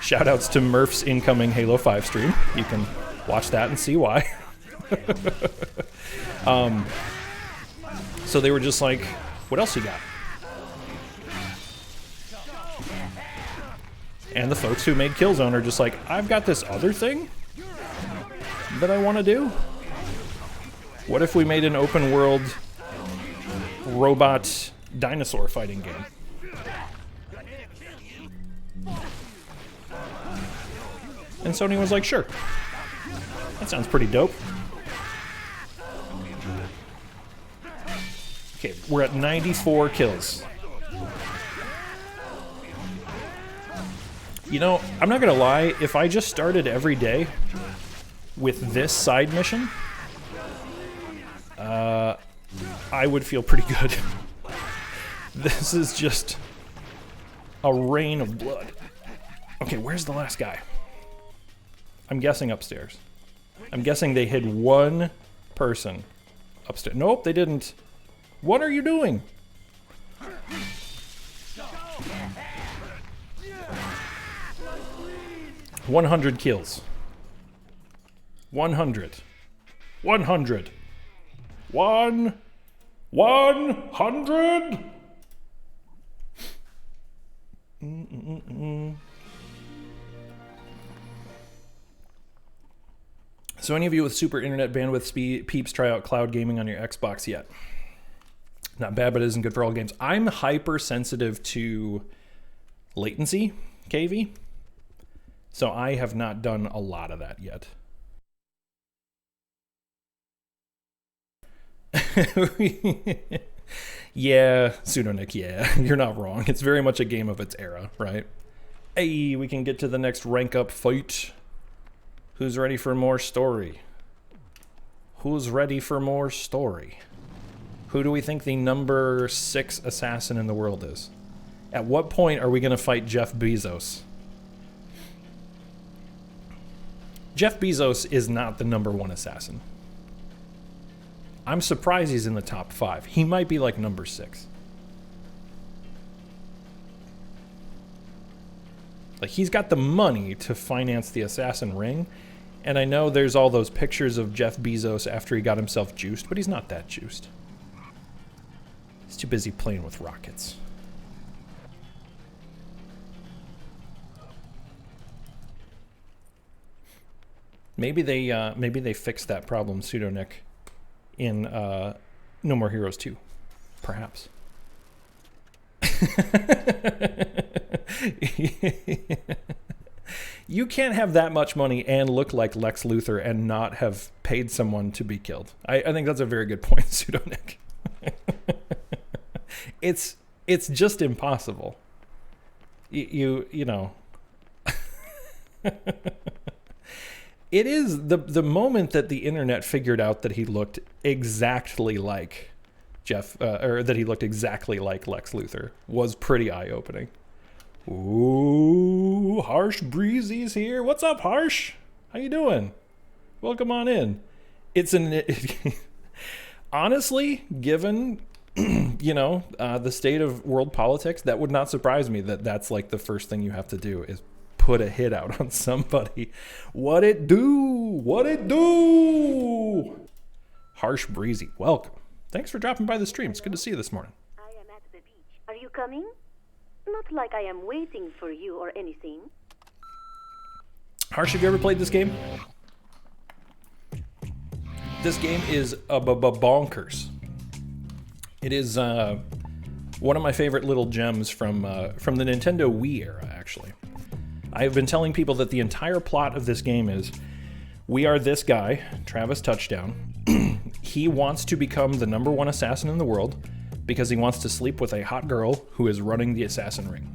Shoutouts to Murf's incoming Halo 5 stream. You can watch that and see why. So they were just like, what else you got? And the folks who made Killzone are just like, I've got this other thing that I want to do. What if we made an open world robot dinosaur fighting game? And Sony was like, sure. That sounds pretty dope. Okay, we're at 94 kills. You know, I'm not gonna lie, if I just started every day with this side mission, I would feel pretty good. This is just a rain of blood. Okay, where's the last guy? I'm guessing upstairs. I'm guessing they hid one person upstairs. Nope, they didn't. What are you doing? $100 kills. 100. 100. 100. So any of you with super internet bandwidth peeps try out cloud gaming on your Xbox yet? Not bad, but it isn't good for all games. I'm hypersensitive to latency, KV. So I have not done a lot of that yet. Yeah, Pseudonick, yeah, you're not wrong. It's very much a game of its era, right? Hey, we can get to the next rank up fight. Who's ready for more story? Who's ready for more story? Who do we think the number 6 assassin in the world is? At what point are we going to fight Jeff Bezos? Jeff Bezos is not the number 1 assassin. I'm surprised he's in the top 5. He might be like number 6. Like, he's got the money to finance the assassin ring. And I know there's all those pictures of Jeff Bezos after he got himself juiced, but he's not that juiced. He's too busy playing with rockets. Maybe they fixed that problem, Pseudonick, in No More Heroes 2, perhaps. You can't have that much money and look like Lex Luthor and not have paid someone to be killed. I think that's a very good point, Pseudonick. It's just impossible. You know. It is the moment that the internet figured out that he looked exactly like or that he looked exactly like Lex Luthor was pretty eye-opening. Ooh, Harsh Breezy's here. What's up, Harsh? How you doing? Welcome on in. Honestly, given the state of world politics, that would not surprise me that that's like the first thing you have to do is put a hit out on somebody. What it do? What it do? Harsh Breezy, welcome. Thanks for dropping by the stream. It's good to see you this morning. I am at the beach. Are you coming? Not like I am waiting for you or anything. Harsh, have you ever played this game? This game is bonkers. It is one of my favorite little gems from the Nintendo Wii era, actually. I have been telling people that the entire plot of this game is we are this guy, Travis Touchdown. He wants to become the number 1 assassin in the world because he wants to sleep with a hot girl who is running the assassin ring.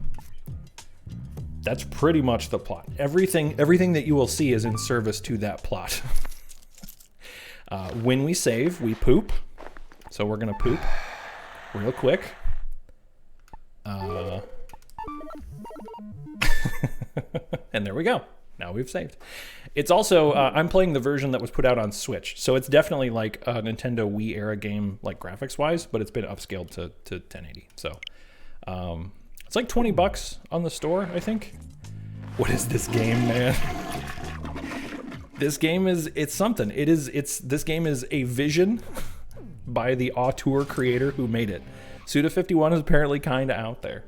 That's pretty much the plot. Everything that you will see is in service to that plot. When we save, we poop. So we're going to poop real quick. And there we go. Now we've saved. It's also, I'm playing the version that was put out on Switch. So it's definitely like a Nintendo Wii era game, like graphics wise, but it's been upscaled to 1080. So it's like $20 on the store, I think. What is this game, man? This game it's something. This game is a vision by the auteur creator who made it. Suda51 is apparently kind of out there.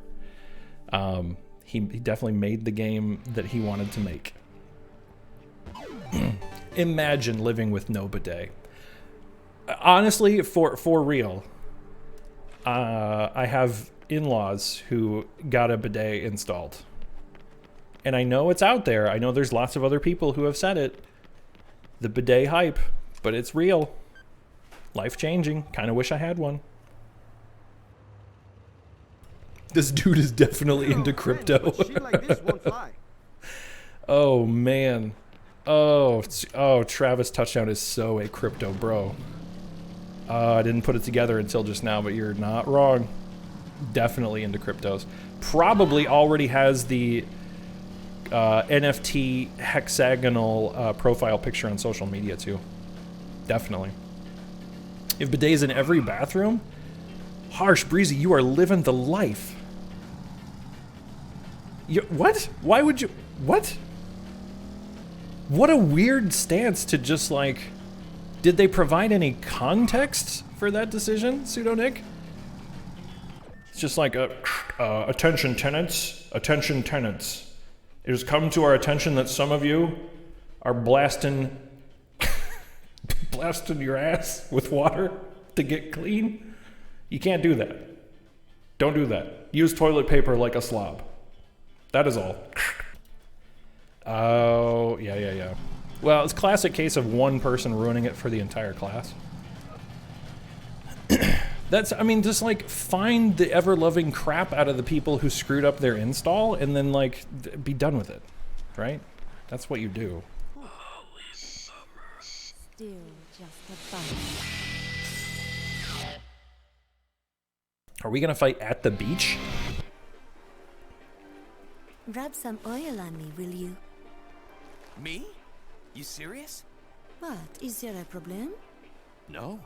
He definitely made the game that he wanted to make. Imagine living with no bidet. Honestly, for real, I have in-laws who got a bidet installed. And I know it's out there. I know there's lots of other people who have said it. The bidet hype, but it's real. Life-changing. Kind of wish I had one. This dude is definitely into crypto. Oh, man. Oh, Travis Touchdown is so a crypto bro. I didn't put it together until just now, but you're not wrong. Definitely into cryptos. Probably already has the NFT hexagonal profile picture on social media, too. Definitely. If bidets in every bathroom, Harsh Breezy, you are living the life. What? Why would you... What? What a weird stance to just like... Did they provide any context for that decision, Pseudonick? It's just like, attention tenants, attention tenants. It has come to our attention that some of you are blasting your ass with water to get clean. You can't do that. Don't do that. Use toilet paper like a slob. That is all. Oh, yeah. Well, it's a classic case of one person ruining it for the entire class. Just like find the ever-loving crap out of the people who screwed up their install and then like be done with it, right? That's what you do. Still just a bump. Are we gonna fight at the beach? Rub some oil on me, will you? Me? You serious? What? Is there a problem? No.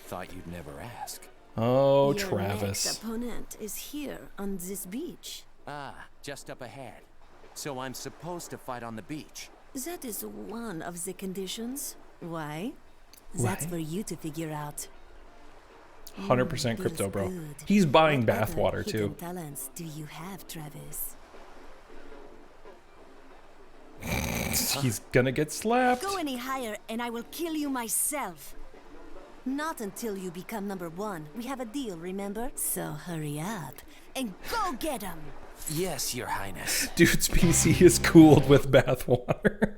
Thought you'd never ask. Oh, Your Travis. next opponent is here on this beach. Ah, just up ahead. So I'm supposed to fight on the beach. That is one of the conditions. Why? Why? That's for you to figure out. 100% crypto, Feels bro. good. He's buying What other bathwater hidden too. talents do you have, Travis? He's gonna get slapped. Go any higher and I will kill you myself. Not until you become #1. We have a deal, remember? So hurry up and go get him. Yes, Your Highness. Dude's PC is cooled with bathwater.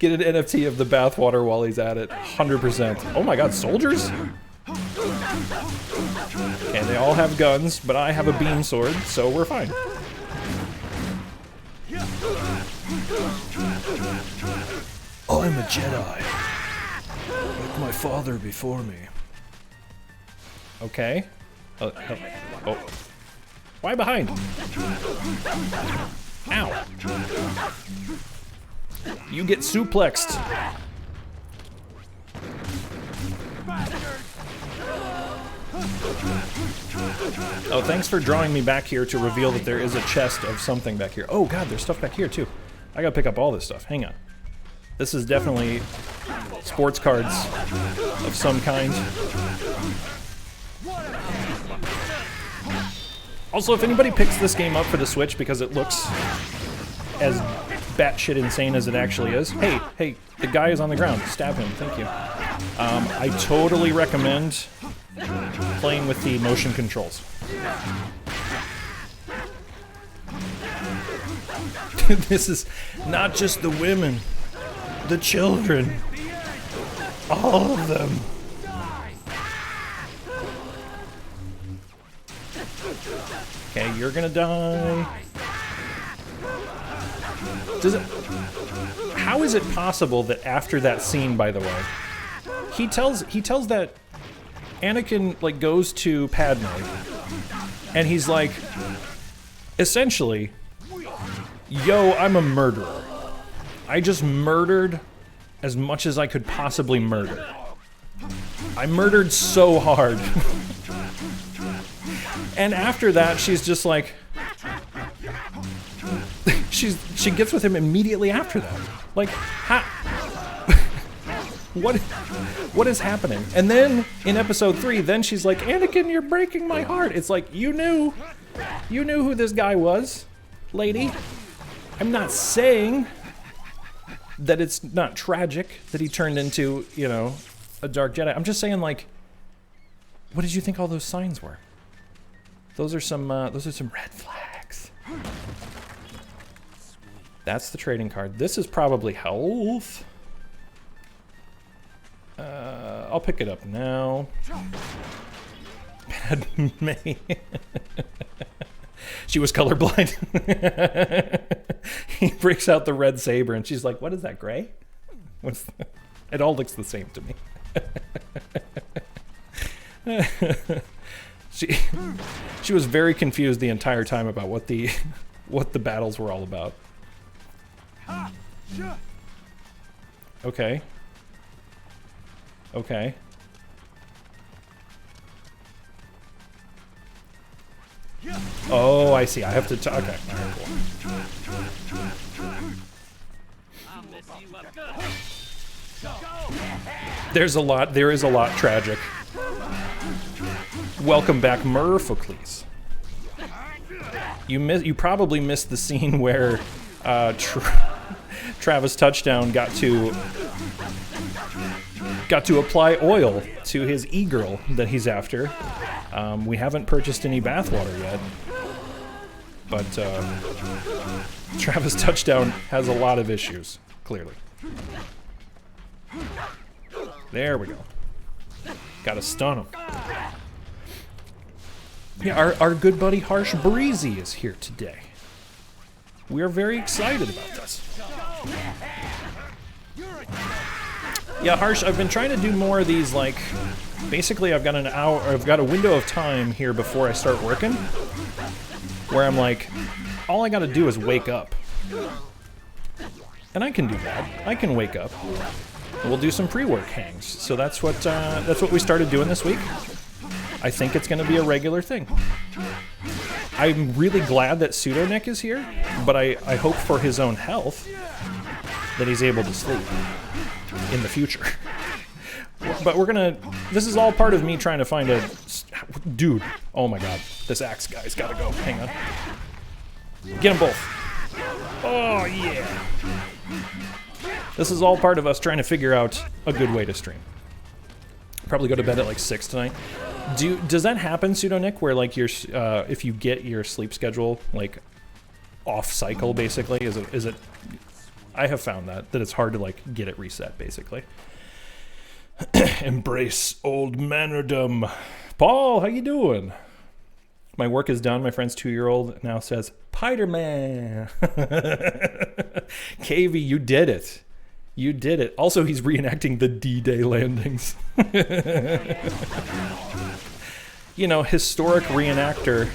Get an NFT of the bathwater while he's at it. 100%. Oh my god, soldiers? Okay, they all have guns, but I have a beam sword, so we're fine. I'm a Jedi. Like my father before me. Okay. Oh. Why behind? Ow. You get suplexed. Oh, thanks for drawing me back here to reveal that there is a chest of something back here. Oh god, there's stuff back here too. I gotta pick up all this stuff. Hang on. This is definitely sports cards of some kind. Also, if anybody picks this game up for the Switch because it looks as batshit insane as it actually is, hey, the guy is on the ground. Stab him. Thank you. I totally recommend playing with the motion controls. This is not just the women, the children, all of them. Okay, you're gonna die. How is it possible that after that scene, by the way, he tells that Anakin like goes to Padme, and he's like, essentially, yo, I'm a murderer. I just murdered as much as I could possibly murder. I murdered so hard. And after that, she's just like, she gets with him immediately after that. Like, what is happening? And then in episode 3, then she's like, Anakin, you're breaking my heart. It's like, you knew who this guy was, lady. I'm not saying that it's not tragic that he turned into, you know, a dark Jedi. I'm just saying, like, what did you think all those signs were? Those are some red flags. That's the trading card. This is probably health. I'll pick it up now. Padme. She was colorblind. He breaks out the red saber and she's like, what is that, gray? It all looks the same to me. She was very confused the entire time about what the battles were all about. Okay. Okay. Oh, I see. I have to okay. All right, cool. There is a lot tragic. Welcome back, Murf. You probably missed the scene where Travis Touchdown got to apply oil to his e-girl that he's after. We haven't purchased any bathwater yet, but Travis Touchdown has a lot of issues, clearly. There we go. Gotta stun him. Yeah, our good buddy Harsh Breezy is here today. We are very excited about this. Yeah, Harsh, I've been trying to do more of these, like, basically I've got an hour, I've got a window of time here before I start working, where I'm like, all I gotta do is wake up. And I can do that. I can wake up. And we'll do some pre-work hangs. So that's what we started doing this week. I think it's gonna be a regular thing. I'm really glad that Pseudo Nick is here, but I hope for his own health that he's able to sleep in the future. But we're gonna, this is all part of me trying to find a, dude, oh my god, this axe guy's gotta go, hang on. Get them both. Oh yeah. This is all part of us trying to figure out a good way to stream. Probably go to bed at like 6 tonight. Does that happen, Pseudo Nick, where like your, if you get your sleep schedule like off cycle basically, is it, I have found that it's hard to like get it reset basically. Embrace old mannerdom. Paul, how you doing? My work is done. My friend's 2-year-old now says, Spider-Man. KV, you did it. You did it. Also, he's reenacting the D-Day landings. You know, historic reenactor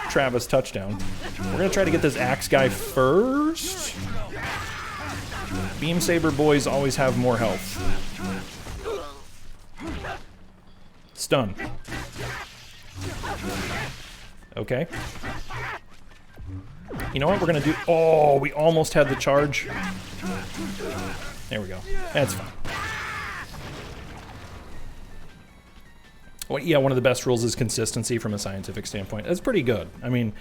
Travis Touchdown. We're going to try to get this axe guy first. Beam Saber boys always have more health. Stun. Okay. You know what we're gonna do? Oh, we almost had the charge. There we go. That's fine. Well, yeah, one of the best rules is consistency from a scientific standpoint. That's pretty good. I mean,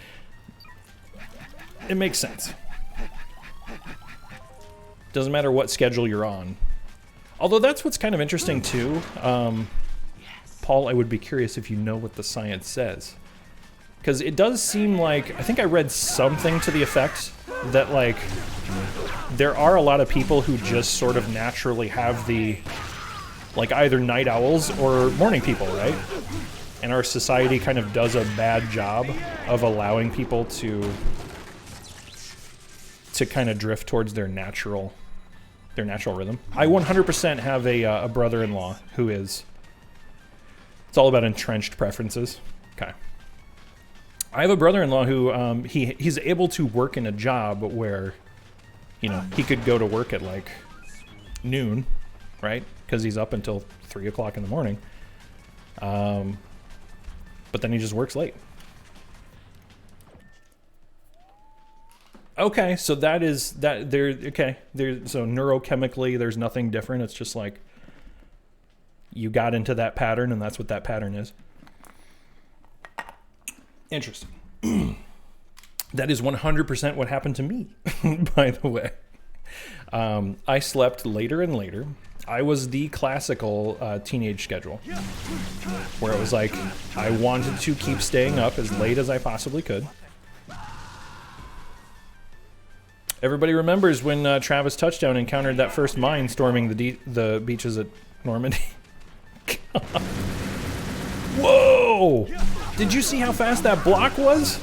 it makes sense. Doesn't matter what schedule you're on. Although that's what's kind of interesting too. Paul, I would be curious if you know what the science says. Because it does seem like, I think I read something to the effect that like, there are a lot of people who just sort of naturally have the, like either night owls or morning people, right? And our society kind of does a bad job of allowing people to kind of drift towards their natural rhythm. I 100% have a brother-in-law who is, it's all about entrenched preferences. Okay. I have a brother-in-law who, he's able to work in a job where, you know, he could go to work at like noon, right? Because he's up until 3 o'clock in the morning. But then he just works late. Okay, so that is, that there, okay. So neurochemically, there's nothing different. It's just like, you got into that pattern and that's what that pattern is. Interesting. That is 100% what happened to me, by the way. I slept later and later. I was the classical teenage schedule, where it was like, I wanted to keep staying up as late as I possibly could. Everybody remembers when Travis Touchdown encountered that first mine storming the beaches at Normandy. Whoa! Did you see how fast that block was?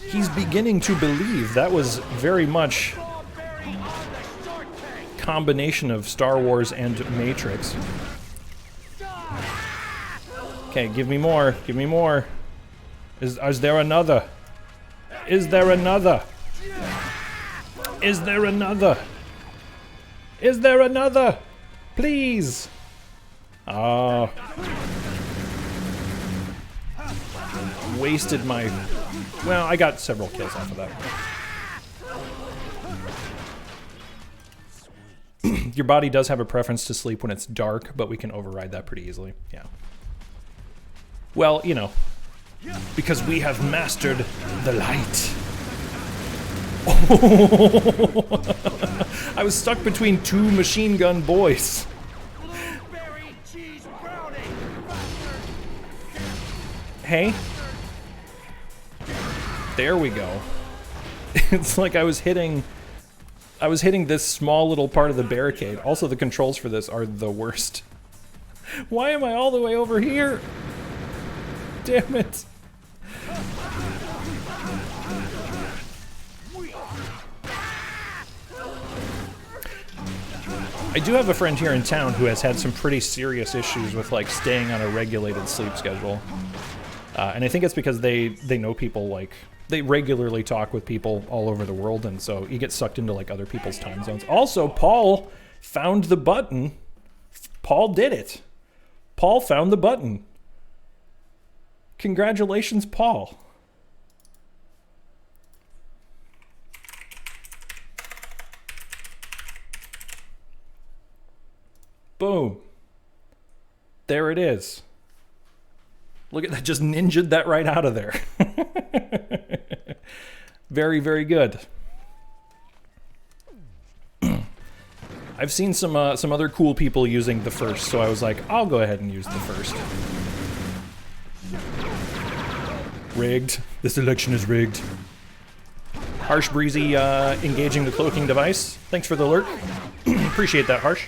He's beginning to believe. That was very much combination of Star Wars and Matrix. Okay, give me more. Give me more. Is there another? Is there another? Is there another? Is there another? Please. Oh. Wasted my... Well, I got several kills off of that. Your body does have a preference to sleep when it's dark, but we can override that pretty easily. Yeah. Well, you know, because we have mastered the light. I was stuck between two machine gun boys. Hey. There we go. It's like I was hitting this small little part of the barricade. Also, the controls for this are the worst. Why am I all the way over here? Damn it. I do have a friend here in town who has had some pretty serious issues with like staying on a regulated sleep schedule. And I think it's because they know people, like, they regularly talk with people all over the world, and so you get sucked into like other people's time zones. Also, Paul found the button. Paul did it. Paul found the button. Congratulations, Paul. Boom. There it is. Look at that, just ninja'd that right out of there. Very, very good. I've seen some other cool people using the first, so I was like, I'll go ahead and use the first. Rigged. This election is rigged. Harsh Breezy engaging the cloaking device. Thanks for the alert. Appreciate that, Harsh.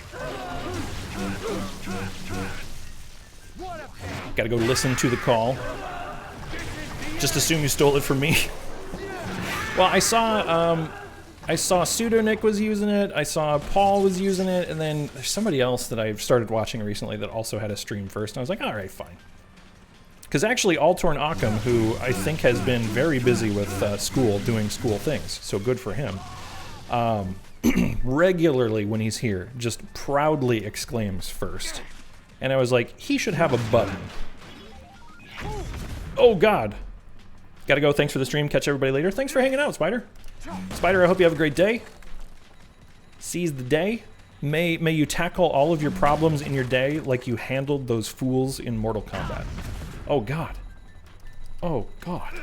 Gotta go listen to the call. Just assume you stole it from me. Well, I saw Pseudonick was using it, I saw Paul was using it, and then there's somebody else that I've started watching recently that also had a stream first, and I was like, alright, fine. Because actually, Altorn Occam, who I think has been very busy with school, doing school things, so good for him, regularly when he's here, just proudly exclaims first. And I was like, he should have a button. Oh god. Gotta go, thanks for the stream, catch everybody later. Thanks for hanging out, Spider. Spider, I hope you have a great day. Seize the day. May you tackle all of your problems in your day like you handled those fools in Mortal Kombat. Oh god. Oh god.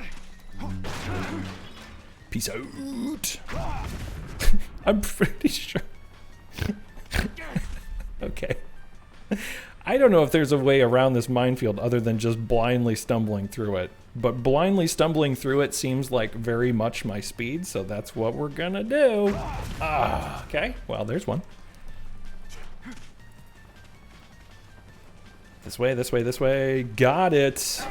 Peace out. I'm pretty sure. Okay. I don't know if there's a way around this minefield other than just blindly stumbling through it. But blindly stumbling through it seems like very much my speed, so that's what we're gonna do. Okay, well, there's one. This way, this way, this way. Got it.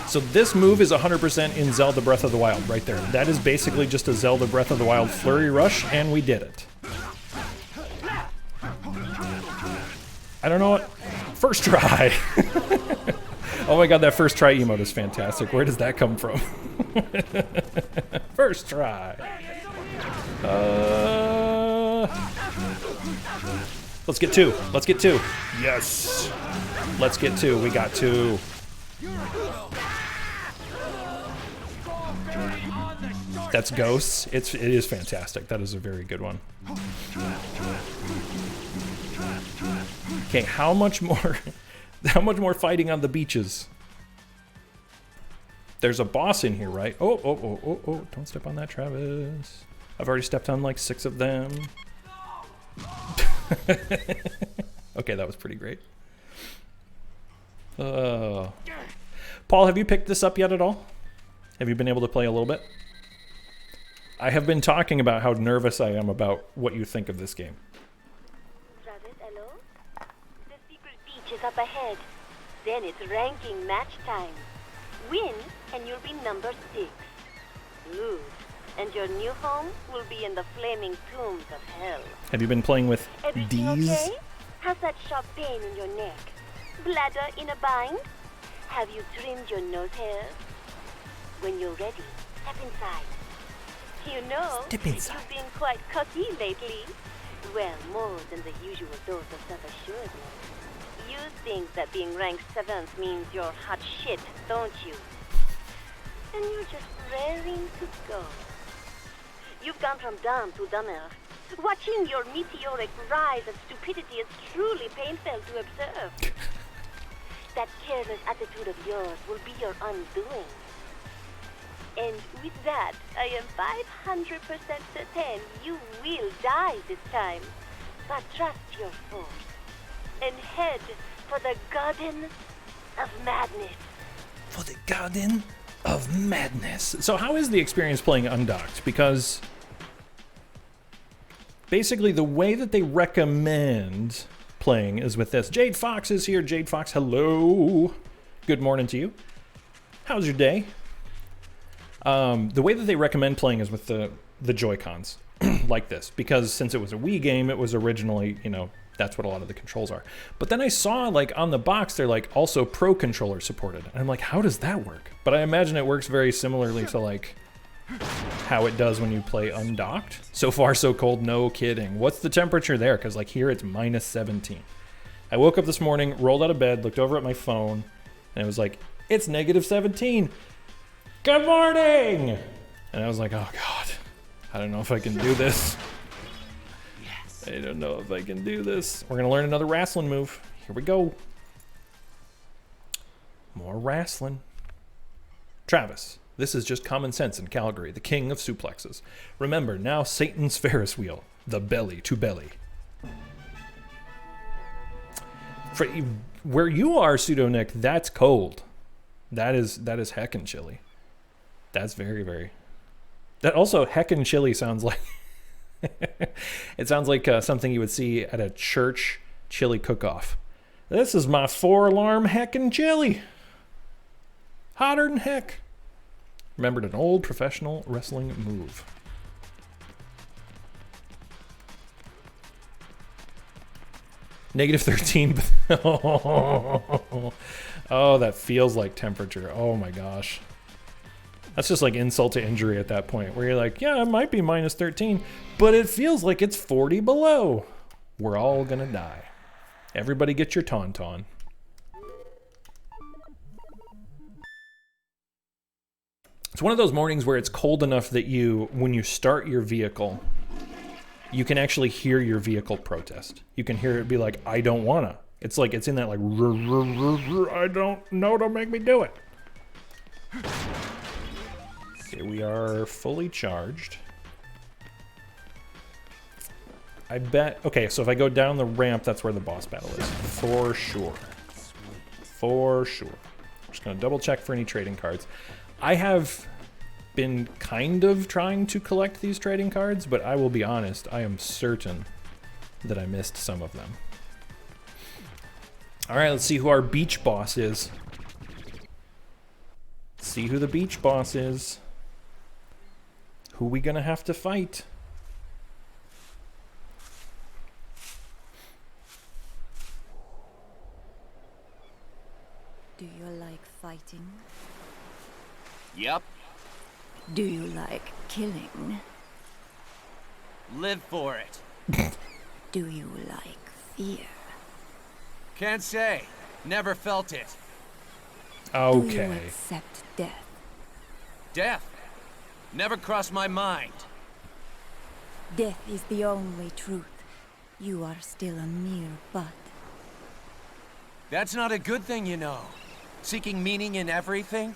So this move is 100% in Zelda Breath of the Wild, right there. That is basically just a Zelda Breath of the Wild flurry rush, and we did it. I don't know what... First try! Oh my god, that first try emote is fantastic. Where does that come from? First try. Let's get two. Let's get two. Yes! Let's get two. We got two. That's Ghosts. It is fantastic. That is a very good one. Okay, how much more fighting on the beaches? There's a boss in here, right? Oh, don't step on that, Travis. I've already stepped on like 6 of them. Okay, that was pretty great. Paul, have you picked this up yet at all? Have you been able to play a little bit? I have been talking about how nervous I am about what you think of this game. Travis, hello? The secret beach is up ahead. Then it's ranking match time. Win, and you'll be number 6. Lose, and your new home will be in the flaming tombs of hell. Have you been playing with Everything D's? Okay? How's that sharp pain in your neck? Bladder in a bind? Have you trimmed your nose hairs? When you're ready, step inside. You know, Step inside. You've been quite cocky lately. Well, more than the usual dose of self-assuredness. You think that being ranked 7th means you're hot shit, don't you? And you're just raring to go. You've gone from dumb to dumber. Watching your meteoric rise of stupidity is truly painful to observe. That careless attitude of yours will be your undoing. And with that, I am 500% certain you will die this time. But trust your force and head for the Garden of Madness. For the Garden of Madness. So how is the experience playing Undocked? Because basically the way that they recommend playing is with this. Jade Fox is here. Jade Fox, hello. Good morning to you. How's your day? The way that they recommend playing is with the Joy-Cons, like this, because since it was a Wii game, it was originally, you know, that's what a lot of the controls are. But then I saw, like, on the box, they're like, also Pro Controller supported. And I'm like, how does that work? But I imagine it works very similarly to, like, how it does when you play undocked. So far, so cold, no kidding. What's the temperature there? Because, like, here it's minus 17. I woke up this morning, rolled out of bed, looked over at my phone, and it was like, it's negative 17. Good morning! And I was like, oh, God. I don't know if I can do this. I don't know if I can do this. We're going to learn another wrestling move. Here we go. More wrestling. Travis, this is just common sense in Calgary, the king of suplexes. Remember, now Satan's Ferris wheel, the belly to belly. For, where you are, Pseudo-Nick, that's cold. That is heckin' chilly. That's very, very... That also, heckin' chilly sounds like... It sounds like something you would see at a church chili cook-off. This is my 4-alarm heckin' chili. Hotter than heck. Remembered an old professional wrestling move. Negative 13. Oh, that feels like temperature. Oh my gosh. That's just like insult to injury at that point, where you're like, yeah, it might be minus 13, but it feels like it's 40 below. We're all gonna die. Everybody get your tauntaun. It's one of those mornings where it's cold enough that you, when you start your vehicle, you can actually hear your vehicle protest. You can hear it be like, I don't wanna. It's like, it's in that like, I don't know, don't make me do it. Okay, we are fully charged. I bet, okay, so if I go down the ramp, that's where the boss battle is. For sure. For sure. I'm just gonna double check for any trading cards. I have been kind of trying to collect these trading cards, but I will be honest, I am certain that I missed some of them. All right, let's see who our beach boss is. Let's see who the beach boss is. Who we gonna have to fight? Do you like fighting? Yep. Do you like killing? Live for it. Do you like fear? Can't say. Never felt it. Do you Okay. accept death? Death. Never crossed my mind. Death is the only truth. You are still a mere bud. That's not a good thing, you know. Seeking meaning in everything.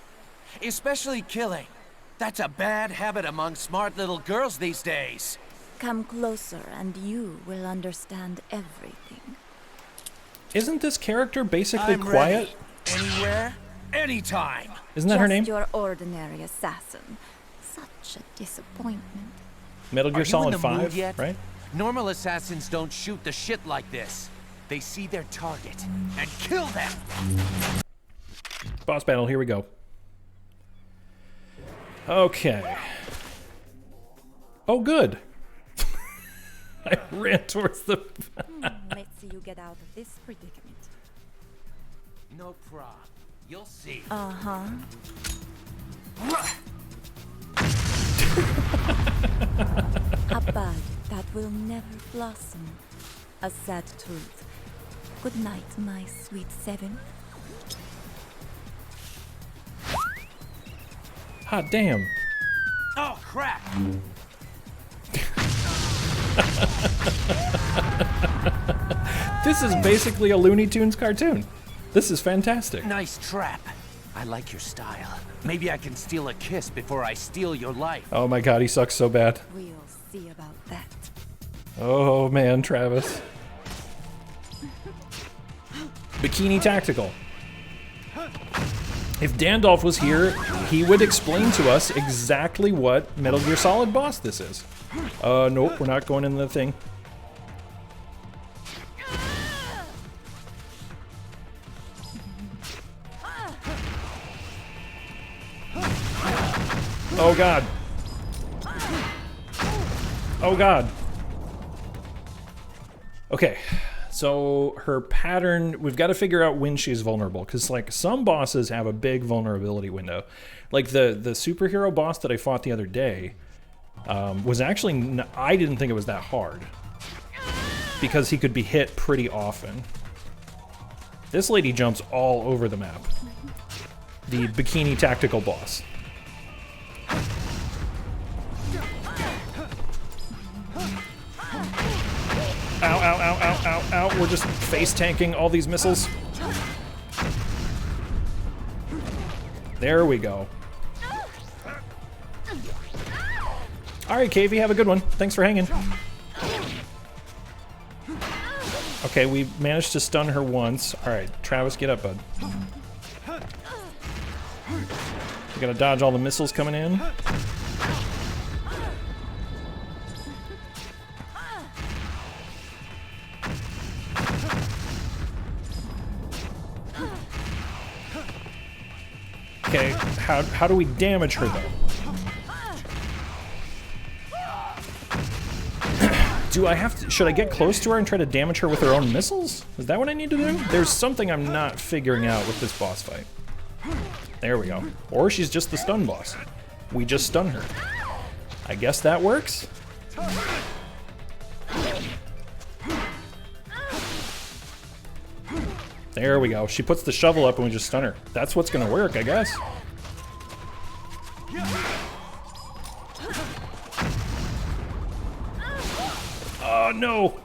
Especially killing. That's a bad habit among smart little girls these days. Come closer and you will understand everything. Isn't this character basically I'm quiet? ready. Anywhere, anytime. Isn't that her name? Just your ordinary assassin. Such a disappointment. Metal Gear Are you in Solid the 5, mood yet? right? Normal assassins don't shoot the shit like this. They see their target and kill them. Boss battle, here we go. Okay. Oh, good. I ran towards the... Let's see you get out of this predicament. No prob. You'll see. Uh-huh. A bud that will never blossom. A sad truth. Good night, my sweet seven. Hot damn. Oh, crap! This is basically a Looney Tunes cartoon. This is fantastic. Nice trap. I like your style. Maybe I can steal a kiss before I steal your life. Oh my god, he sucks so bad. We'll see about that. Oh man, Travis. Bikini Tactical. If Dandolph was here, he would explain to us exactly what Metal Gear Solid boss this is. Nope, we're not going in the thing. Oh god. Oh god. Okay, so her pattern, we've got to figure out when she's vulnerable, because like some bosses have a big vulnerability window. Like the superhero boss that I fought the other day was actually, I didn't think it was that hard, because he could be hit pretty often. This lady jumps all over the map. The bikini tactical boss. Ow, ow, ow, ow, ow, ow. We're just face tanking all these missiles. There we go. Alright, KV, have a good one. Thanks for hanging. Okay, we managed to stun her once. Alright, Travis, get up, bud. We gotta dodge all the missiles coming in. Okay, how do we damage her though? Do I have to, should I get close to her and try to damage her with her own missiles? Is that what I need to do? There's something I'm not figuring out with this boss fight. There we go. Or she's just the stun boss. We just stun her. I guess that works. There we go. She puts the shovel up and we just stun her. That's what's gonna work, I guess. Oh no!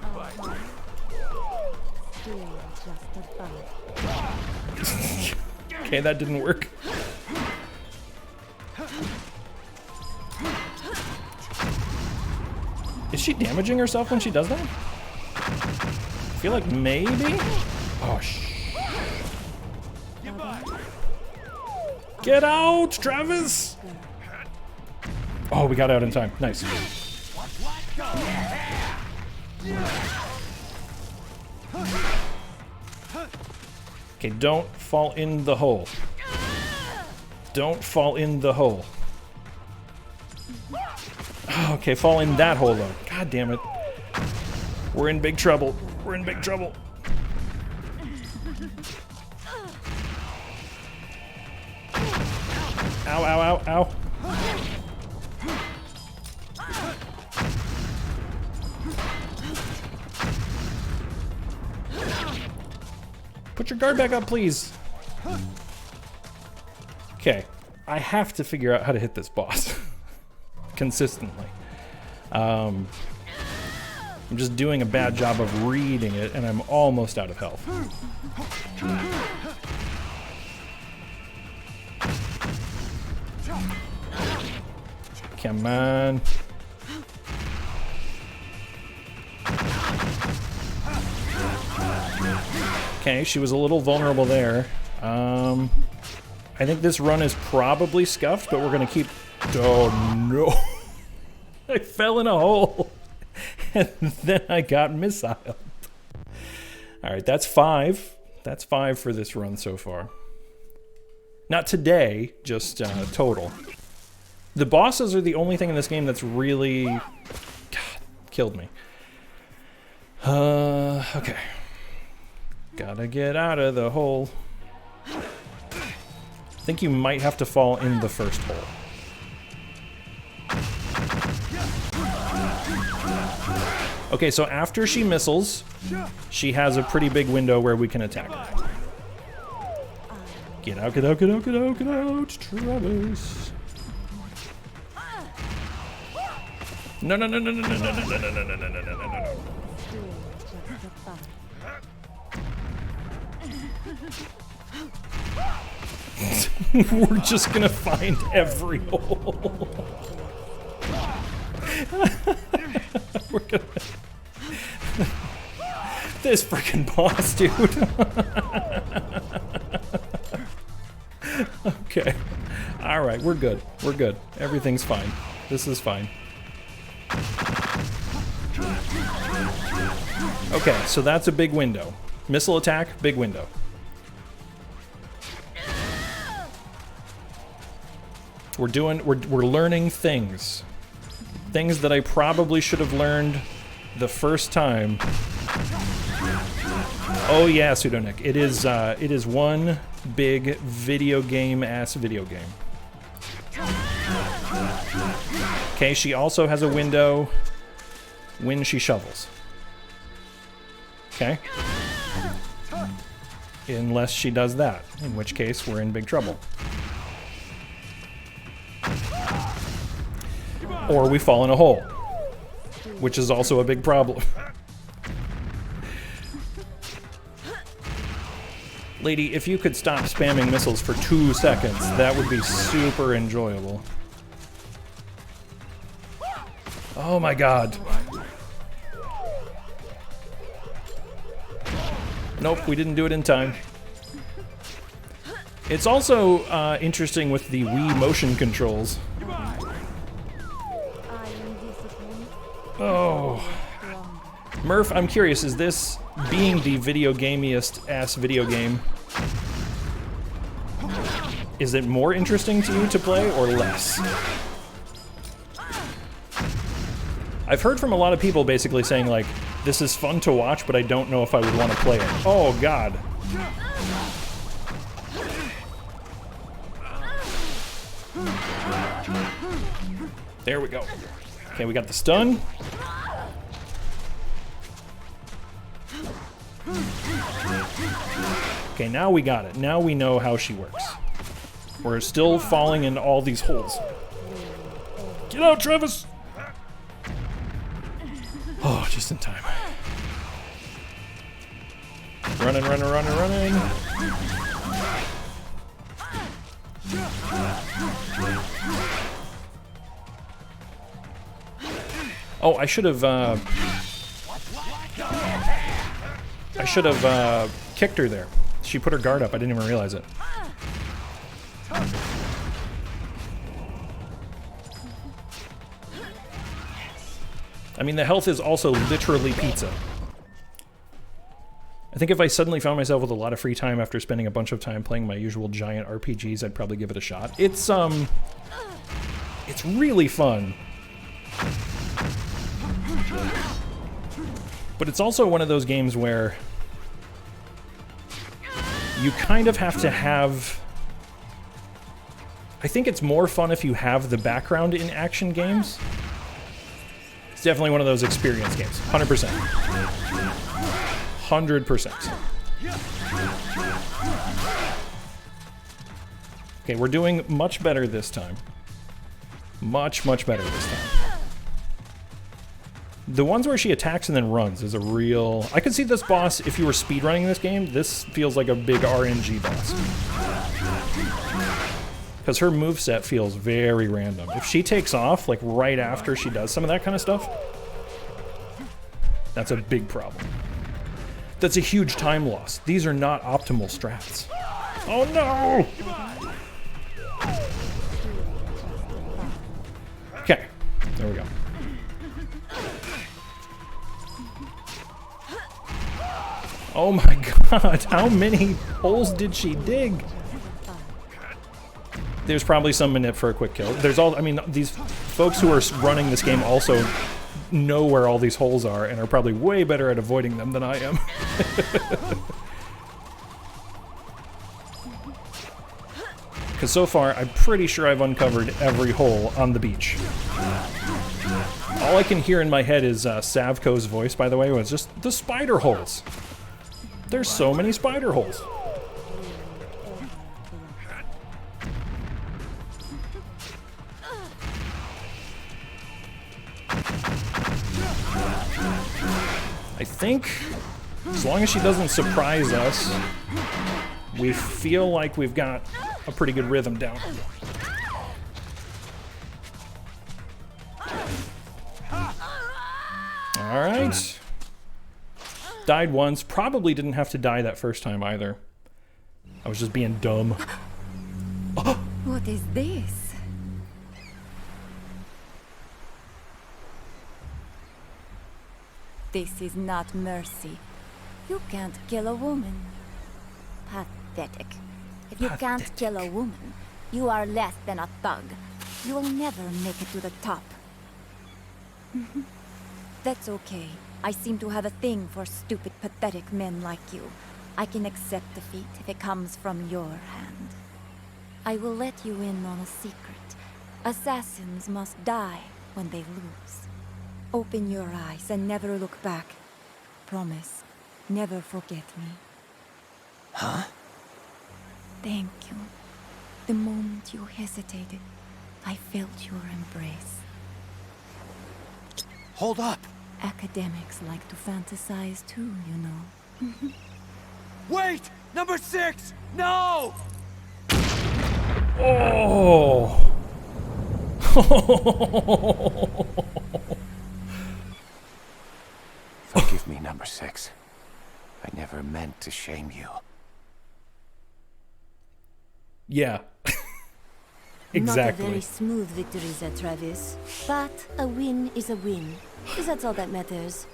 Okay, that didn't work. Is she damaging herself when she does that? I feel like maybe? Oh, Get out, Travis! Oh, we got out in time. Nice. Okay, don't fall in the hole. Don't fall in the hole. Okay, fall in that hole though. God damn it. We're in big trouble. We're in big trouble. Ow, ow, ow, ow. Put your guard back up, please. Okay, I have to figure out how to hit this boss consistently. I'm just doing a bad job of reading it, and I'm almost out of health. Come on. Okay, she was a little vulnerable there. I think this run is probably scuffed, but we're gonna keep... Oh no! I fell in a hole, and then I got missiled. Alright, that's 5. That's 5 for this run so far. Not today, just total. The bosses are the only thing in this game that's really... God, killed me. Okay. Gotta get out of the hole. I think you might have to fall in the first hole. Okay, so after she missiles, she has a pretty big window where we can attack her. Get out, get out, get out, get out, get out, Travis. No, no, no, no, no, no, no, no, no, no, no, no, no, no, no, no. We're just gonna find every hole. We're gonna... This freaking boss, dude. Okay. Alright, we're good. We're good. Everything's fine. This is fine. Okay, so that's a big window. Missile attack, big window. We're learning things. Things that I probably should have learned the first time. Oh yeah, Pseudonick. It is one big video game. Okay, she also has a window when she shovels. Okay? Unless she does that, in which case we're in big trouble. Or we fall in a hole, which is also a big problem. Lady, if you could stop spamming missiles for 2 seconds, that would be super enjoyable. Oh my god. Nope, we didn't do it in time. It's also interesting with the Wii motion controls. Oh. Murf, I'm curious, is this, being the video gamiest ass video game, is it more interesting to you to play or less? I've heard from a lot of people basically saying like, this is fun to watch, but I don't know if I would want to play it. Oh god. There we go. Okay, we got the stun. Okay, now we got it. Now we know how she works. We're still falling in all these holes. Get out, Travis! Oh, just in time. Running, running, running, running. Oh, I should have kicked her there. She put her guard up. I didn't even realize it. I mean, the health is also literally pizza. I think if I suddenly found myself with a lot of free time after spending a bunch of time playing my usual giant RPGs, I'd probably give it a shot. It's really fun. But it's also one of those games where you kind of have to have... I think it's more fun if you have the background in action games. It's definitely one of those experience games. 100%. 100%. Okay, we're doing much better this time. Much, much better this time. The ones where she attacks and then runs is a real... I could see this boss, if you were speedrunning this game, this feels like a big RNG boss. Because her moveset feels very random. If she takes off, like right after she does some of that kind of stuff, that's a big problem. That's a huge time loss. These are not optimal strats. Oh no! Okay, there we go. Oh my god, how many holes did she dig? There's probably some manip for a quick kill. There's all, I mean, these folks who are running this game also know where all these holes are and are probably way better at avoiding them than I am. Because so far, I'm pretty sure I've uncovered every hole on the beach. All I can hear in my head is Savco's voice, by the way, was just the spider holes. There's so many spider holes. I think, as long as she doesn't surprise us, we feel like we've got a pretty good rhythm down. Alright. Died once. Probably didn't have to die that first time either. I was just being dumb. What is this? This is not mercy. You can't kill a woman. Pathetic. If you can't kill a woman, You are less than a thug. You will never make it to the top. That's okay. I seem to have a thing for stupid, pathetic men like you. I can accept defeat if it comes from your hand. I will let you in on a secret. Assassins must die when they lose. Open your eyes and never look back. Promise, never forget me. Huh? Thank you. The moment you hesitated, I felt your embrace. Hold up! Academics like to fantasize too, you know. Wait! Number 6! No! Oh! Forgive me, number 6. I never meant to shame you. Yeah. Not a Exactly. very smooth victory, there, Travis. But a win is a win. That's all that matters.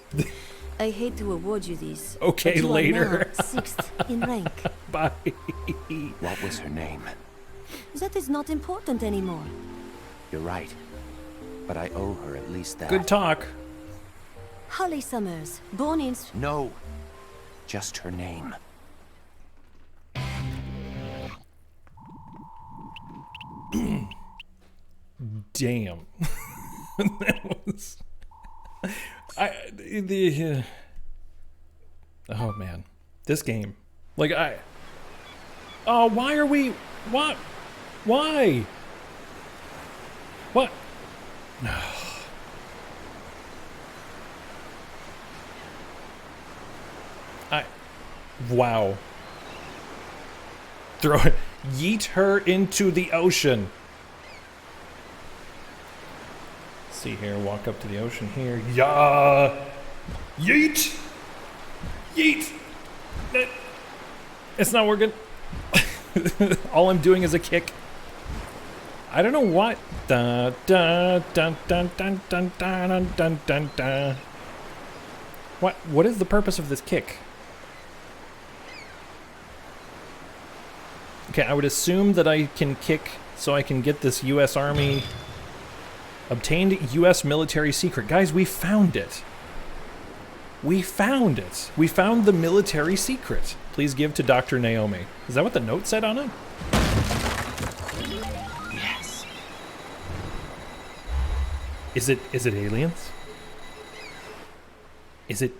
I hate to award you these. Okay, but you later. are now 6th in rank. Bye. What was her name? That is not important anymore. You're right. But I owe her at least that. Good talk. Holly Summers, born in... No. Just her name. Damn. That was... Oh, man. This game. Like, Oh, why are we... What? Why? What? Wow. Yeet her into the ocean. Let's see here, walk up to the ocean here. Yeah. Yeet. Yeet. It's not working. All I'm doing is a kick. I don't know what. Da da dun dun dun dun dun dun dun dun. What is the purpose of this kick? Okay, I would assume that I can kick so I can get this U.S. Army obtained U.S. military secret. Guys, we found it. We found it. We found the military secret. Please give to Dr. Naomi. Is that what the note said on it? Yes. Is it aliens? Is it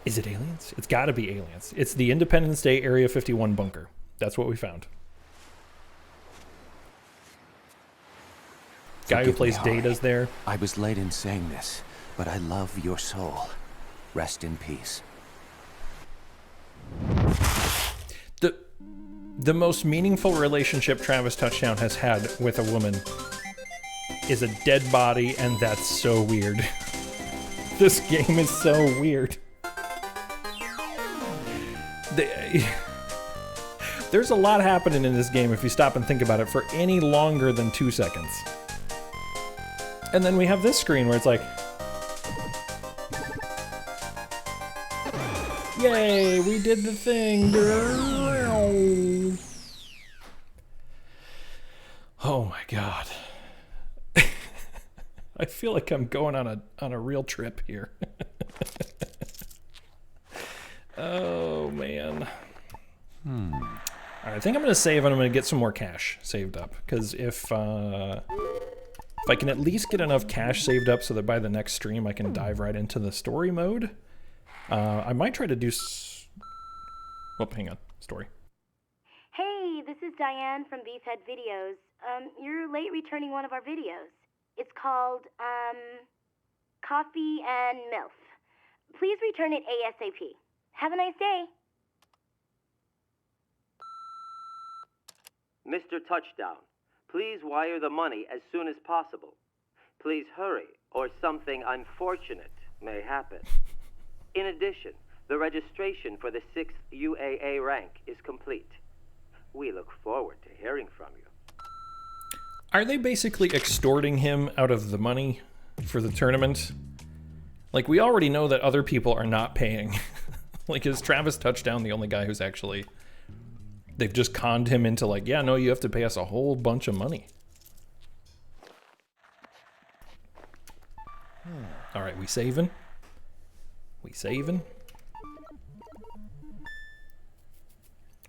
aliens? It's got to be aliens. It's the Independence Day Area 51 bunker. That's what we found. Guy who Forgive plays me, Holly. Data's there. I was late in saying this, but I love your soul. Rest in peace. The most meaningful relationship Travis Touchdown has had with a woman is a dead body, and that's so weird. This game is so weird. There's a lot happening in this game if you stop and think about it for any longer than 2 seconds. And then we have this screen where it's like, yay, we did the thing. Oh my god. I feel like I'm going on a real trip here. Oh man. I think I'm gonna save and I'm gonna get some more cash saved up, because if I can at least get enough cash saved up so that by the next stream I can dive right into the story mode, I might try to do. Oh, hang on, story. Hey, this is Diane from Beefhead Videos. You're late returning one of our videos. It's called, Coffee and MILF. Please return it ASAP. Have a nice day. Mr. Touchdown, please wire the money as soon as possible. Please hurry, or something unfortunate may happen. In addition, the registration for the 6th UAA rank is complete. We look forward to hearing from you. Are they basically extorting him out of the money for the tournament? Like, we already know that other people are not paying. Like, is Travis Touchdown the only guy who's actually They've just conned him into like, yeah, no, you have to pay us a whole bunch of money. All right, we saving? We saving?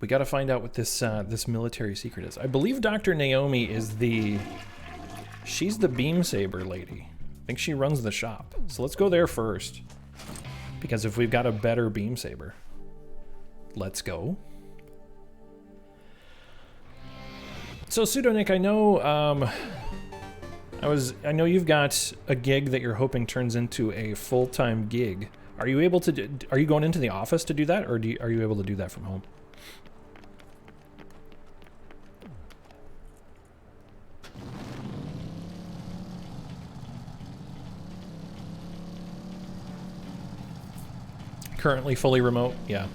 We got to find out what this this military secret is. I believe Dr. Naomi is she's the beam saber lady. I think she runs the shop. So let's go there first. Because if we've got a better beam saber, let's go. So Pseudonick, I know I know you've got a gig that you're hoping turns into a full-time gig. Are you able to are you going into the office to do that, or are you able to do that from home? Currently fully remote, yeah.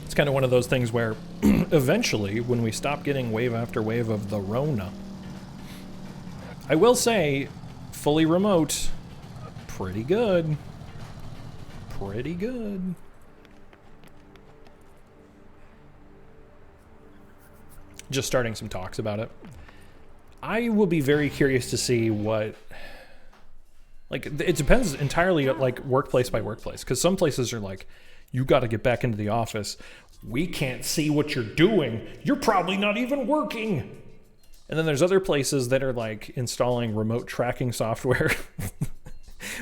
It's kind of one of those things where eventually, when we stop getting wave after wave of the Rona, I will say, fully remote, pretty good. Pretty good. Just starting some talks about it. I will be very curious to see what... Like, it depends entirely like workplace by workplace, because some places are like, you got to get back into the office. We can't see what you're doing. You're probably not even working. And then there's other places that are like installing remote tracking software,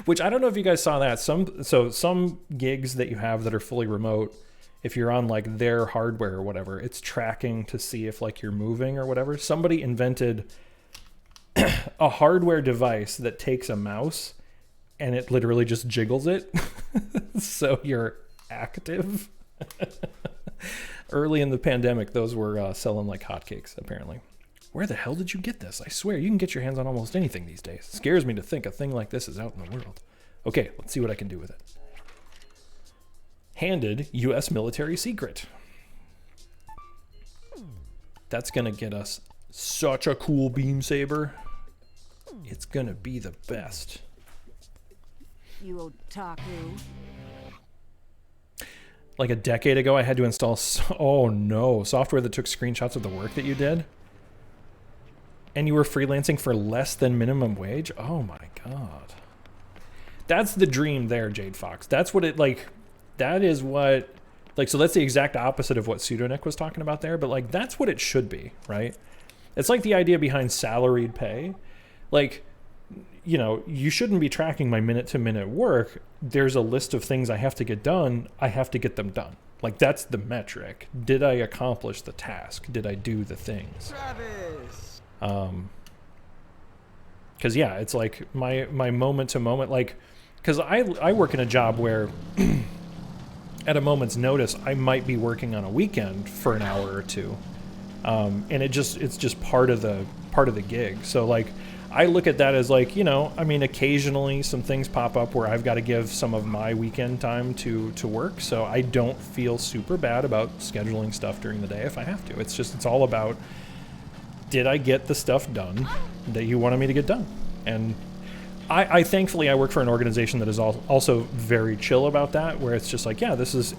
which I don't know if you guys saw that. Some gigs that you have that are fully remote, if you're on like their hardware or whatever, it's tracking to see if like you're moving or whatever. Somebody invented a hardware device that takes a mouse and it literally just jiggles it. So you're active. Early in the pandemic, those were selling like hotcakes, apparently. Where the hell did you get this? I swear, you can get your hands on almost anything these days. It scares me to think a thing like this is out in the world. Okay, let's see what I can do with it. Handed U.S. military secret. That's gonna get us such a cool beam saber. It's gonna be the best. You otaku. Like a decade ago, I had to install, oh no, software that took screenshots of the work that you did. And you were freelancing for less than minimum wage? Oh my God. That's the dream there, Jade Fox. That's what it, like, that is what, like, so that's the exact opposite of what Pseudonick was talking about there, but like, that's what it should be, right? It's like the idea behind salaried pay. Like, you know, you shouldn't be tracking my minute-to-minute work. There's a list of things I have to get done. I have to get them done. Like, that's the metric. Did I accomplish the task? Did I do the things? Travis! Because, yeah, it's like my moment-to-moment, like, because I work in a job where at a moment's notice, I might be working on a weekend for an hour or two. And it's just part of the gig. So, like, I look at that as like, you know, I mean, occasionally some things pop up where I've got to give some of my weekend time to work. So I don't feel super bad about scheduling stuff during the day if I have to. It's all about, did I get the stuff done that you wanted me to get done? And I thankfully, I work for an organization that is also very chill about that, where it's just like, yeah,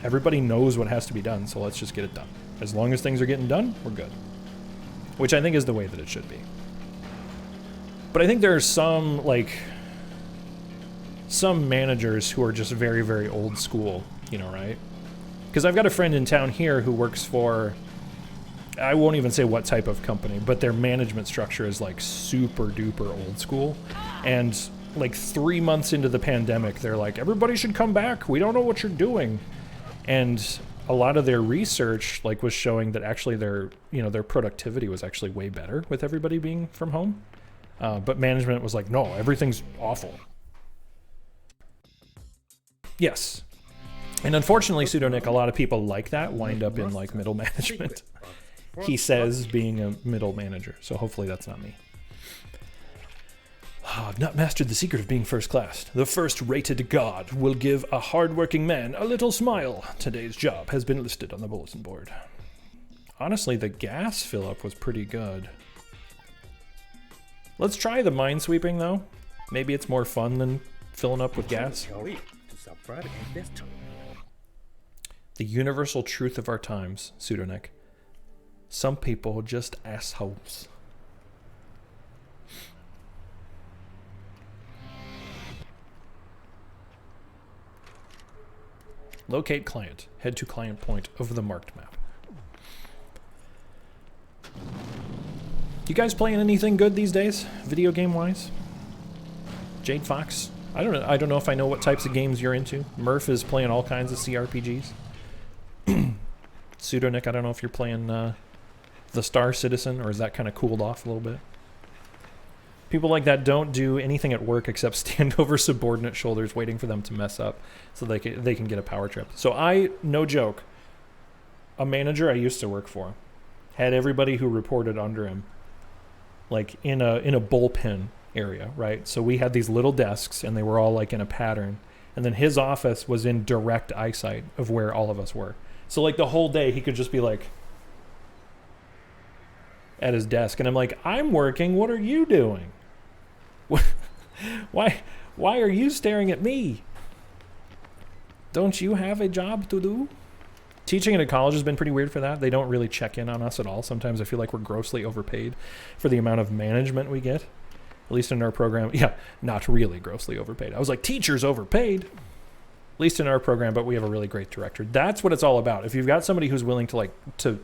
everybody knows what has to be done. So let's just get it done. As long as things are getting done, we're good. Which I think is the way that it should be. But I think there are some managers who are just very, very old school, you know, right? Because I've got a friend in town here who works for, I won't even say what type of company, but their management structure is like super duper old school. And like 3 months into the pandemic, they're like, everybody should come back. We don't know what you're doing. And a lot of their research like was showing that actually their productivity was actually way better with everybody being from home. But management was like, no, everything's awful. Yes. And unfortunately, Pseudonick, a lot of people like that wind up in like middle management. He says being a middle manager. So hopefully that's not me. I've not mastered the secret of being first class. The first-rated god will give a hard-working man a little smile. Today's job has been listed on the bulletin board. Honestly, the gas fill-up was pretty good. Let's try the minesweeping, though. Maybe it's more fun than filling up with gas. The universal truth of our times, Pseudonick. Some people are just assholes. Locate client. Head to client point of the marked map. You guys playing anything good these days, video game wise? Jade Fox? I don't know if I know what types of games you're into. Murf is playing all kinds of CRPGs. Pseudonick, I don't know if you're playing the Star Citizen, or is that kind of cooled off a little bit? People like that don't do anything at work except stand over subordinate shoulders waiting for them to mess up so they can get a power trip. So no joke, a manager I used to work for had everybody who reported under him like in a bullpen area, right? So we had these little desks and they were all like in a pattern. And then his office was in direct eyesight of where all of us were. So like the whole day he could just be like at his desk. And I'm like, I'm working, what are you doing? Why are you staring at me? Don't you have a job to do? Teaching at a college has been pretty weird for that. They don't really check in on us at all. Sometimes I feel like we're grossly overpaid for the amount of management we get. At least in our program. Yeah, not really grossly overpaid. I was like, teachers overpaid. At least in our program, but we have a really great director. That's what it's all about. If you've got somebody who's willing to like to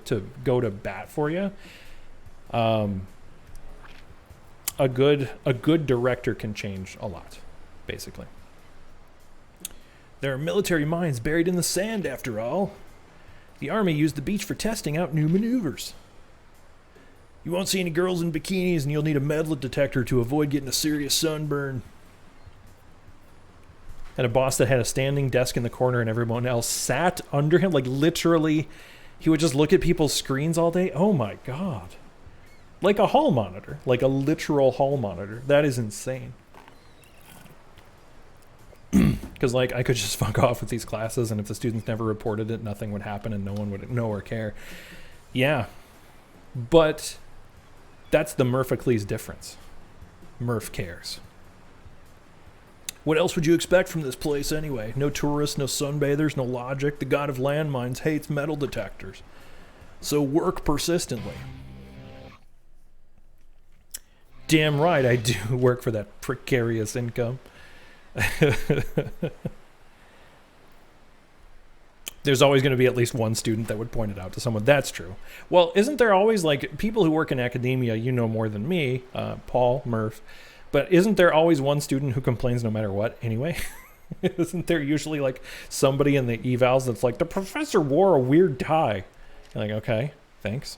go to bat for you, a good director can change a lot, basically. There are military mines buried in the sand, after all. The Army used the beach for testing out new maneuvers. You won't see any girls in bikinis, and you'll need a metal detector to avoid getting a serious sunburn. Had a boss that had a standing desk in the corner, and everyone else sat under him. Like, literally, he would just look at people's screens all day. Oh, my God. Like a hall monitor. Like a literal hall monitor. That is insane. Because, like, I could just fuck off with these classes, and if the students never reported it, nothing would happen, and no one would know or care. Yeah. But that's the Murphicles difference. Murph cares. What else would you expect from this place, anyway? No tourists, no sunbathers, no logic. The god of landmines hates metal detectors. So work persistently. Damn right I do work for that precarious income. There's always going to be at least one student that would point it out to someone. That's true. Well, isn't there always, like, people who work in academia, you know more than me, Paul, Murph, but isn't there always one student who complains no matter what anyway? Isn't there usually, like, somebody in the evals that's like, the professor wore a weird tie? You're like, okay, thanks.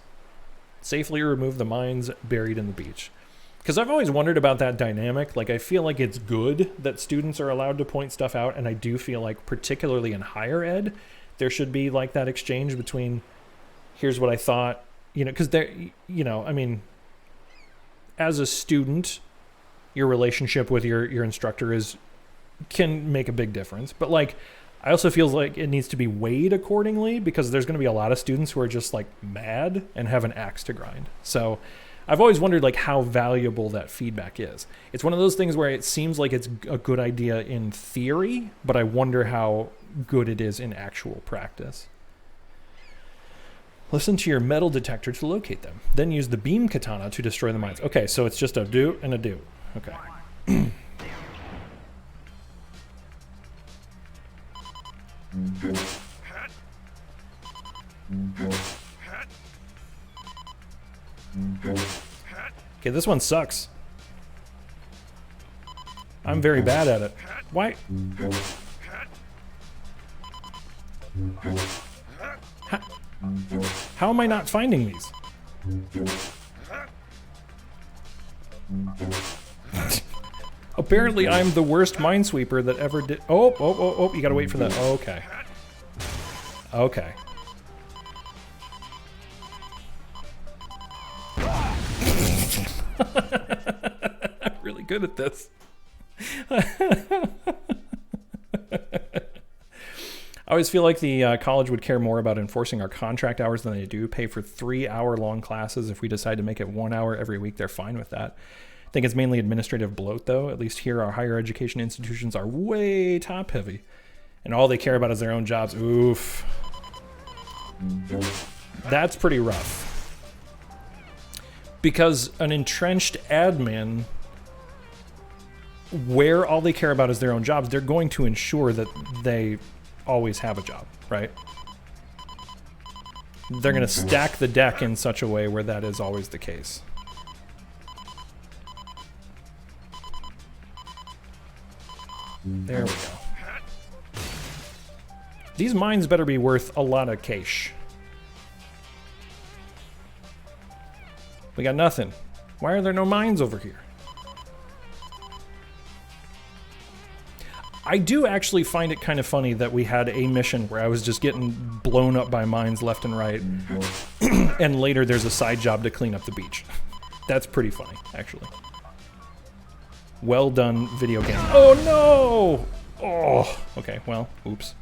Safely remove the mines buried in the beach. Because I've always wondered about that dynamic. Like, I feel like it's good that students are allowed to point stuff out, and I do feel like, particularly in higher ed, there should be, like, that exchange between, here's what I thought, you know, because there, you know, I mean, as a student, your relationship with your instructor can make a big difference. But, like, I also feel like it needs to be weighed accordingly, because there's going to be a lot of students who are just, like, mad and have an axe to grind. So I've always wondered, like, how valuable that feedback is. It's one of those things where it seems like it's a good idea in theory, but I wonder how good it is in actual practice. Listen to your metal detector to locate them. Then use the beam katana to destroy the mines. Okay, so it's just a do and a do. Okay. Okay, this one sucks. I'm very bad at it. Why? How am I not finding these? Apparently I'm the worst minesweeper that ever did. Oh, you gotta wait for that. Oh, okay. Okay. I'm really good at this. I always feel like the college would care more about enforcing our contract hours than they do pay for 3-hour-long classes. If we decide to make it 1 hour every week, they're fine with that. I think it's mainly administrative bloat, though. At least here, our higher education institutions are way top-heavy. And all they care about is their own jobs. Oof. That's pretty rough. Because an entrenched admin, where all they care about is their own jobs, they're going to ensure that they always have a job, right? They're going to stack the deck in such a way where that is always the case. There we go. These mines better be worth a lot of cash. We got nothing. Why are there no mines over here? I do actually find it kind of funny that we had a mission where I was just getting blown up by mines left and right, and later there's a side job to clean up the beach. That's pretty funny, actually. Well done, video game. Oh no! Oh, okay, well, oops.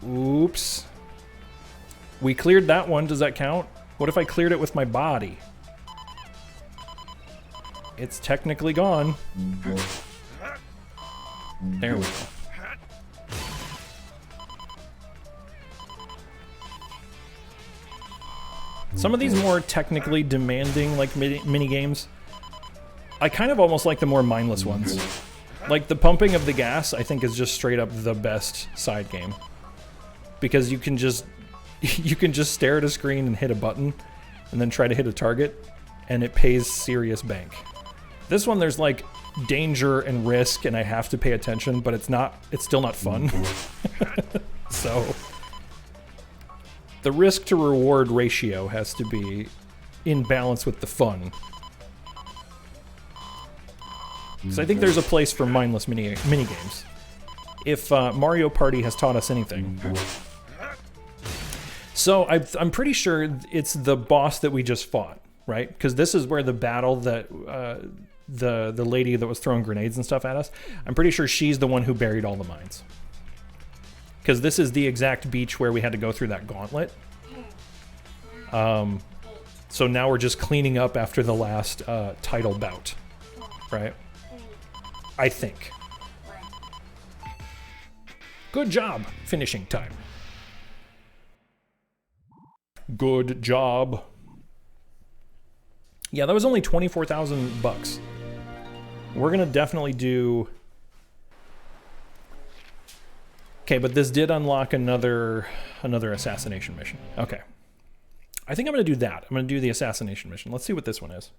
Oops. We cleared that one, does that count? What if I cleared it with my body? It's technically gone. There we go. Some of these more technically demanding, like, mini games, I kind of almost like the more mindless ones. Like, the pumping of the gas, I think, is just straight up the best side game. Because you can just stare at a screen and hit a button, and then try to hit a target, and it pays serious bank. This one, there's like danger and risk, and I have to pay attention, but it's still not fun. So the risk to reward ratio has to be in balance with the fun. So I think there's a place for mindless mini games. If Mario Party has taught us anything. So I'm pretty sure it's the boss that we just fought, right? Because this is where the battle that the lady that was throwing grenades and stuff at us, I'm pretty sure she's the one who buried all the mines. Because this is the exact beach where we had to go through that gauntlet. So now we're just cleaning up after the last title bout, right? I think. Good job. Finishing time. Good job. Yeah, that was only 24,000 bucks. We're gonna definitely do... Okay, but this did unlock another assassination mission. Okay. I think I'm gonna do that. I'm gonna do the assassination mission. Let's see what this one is.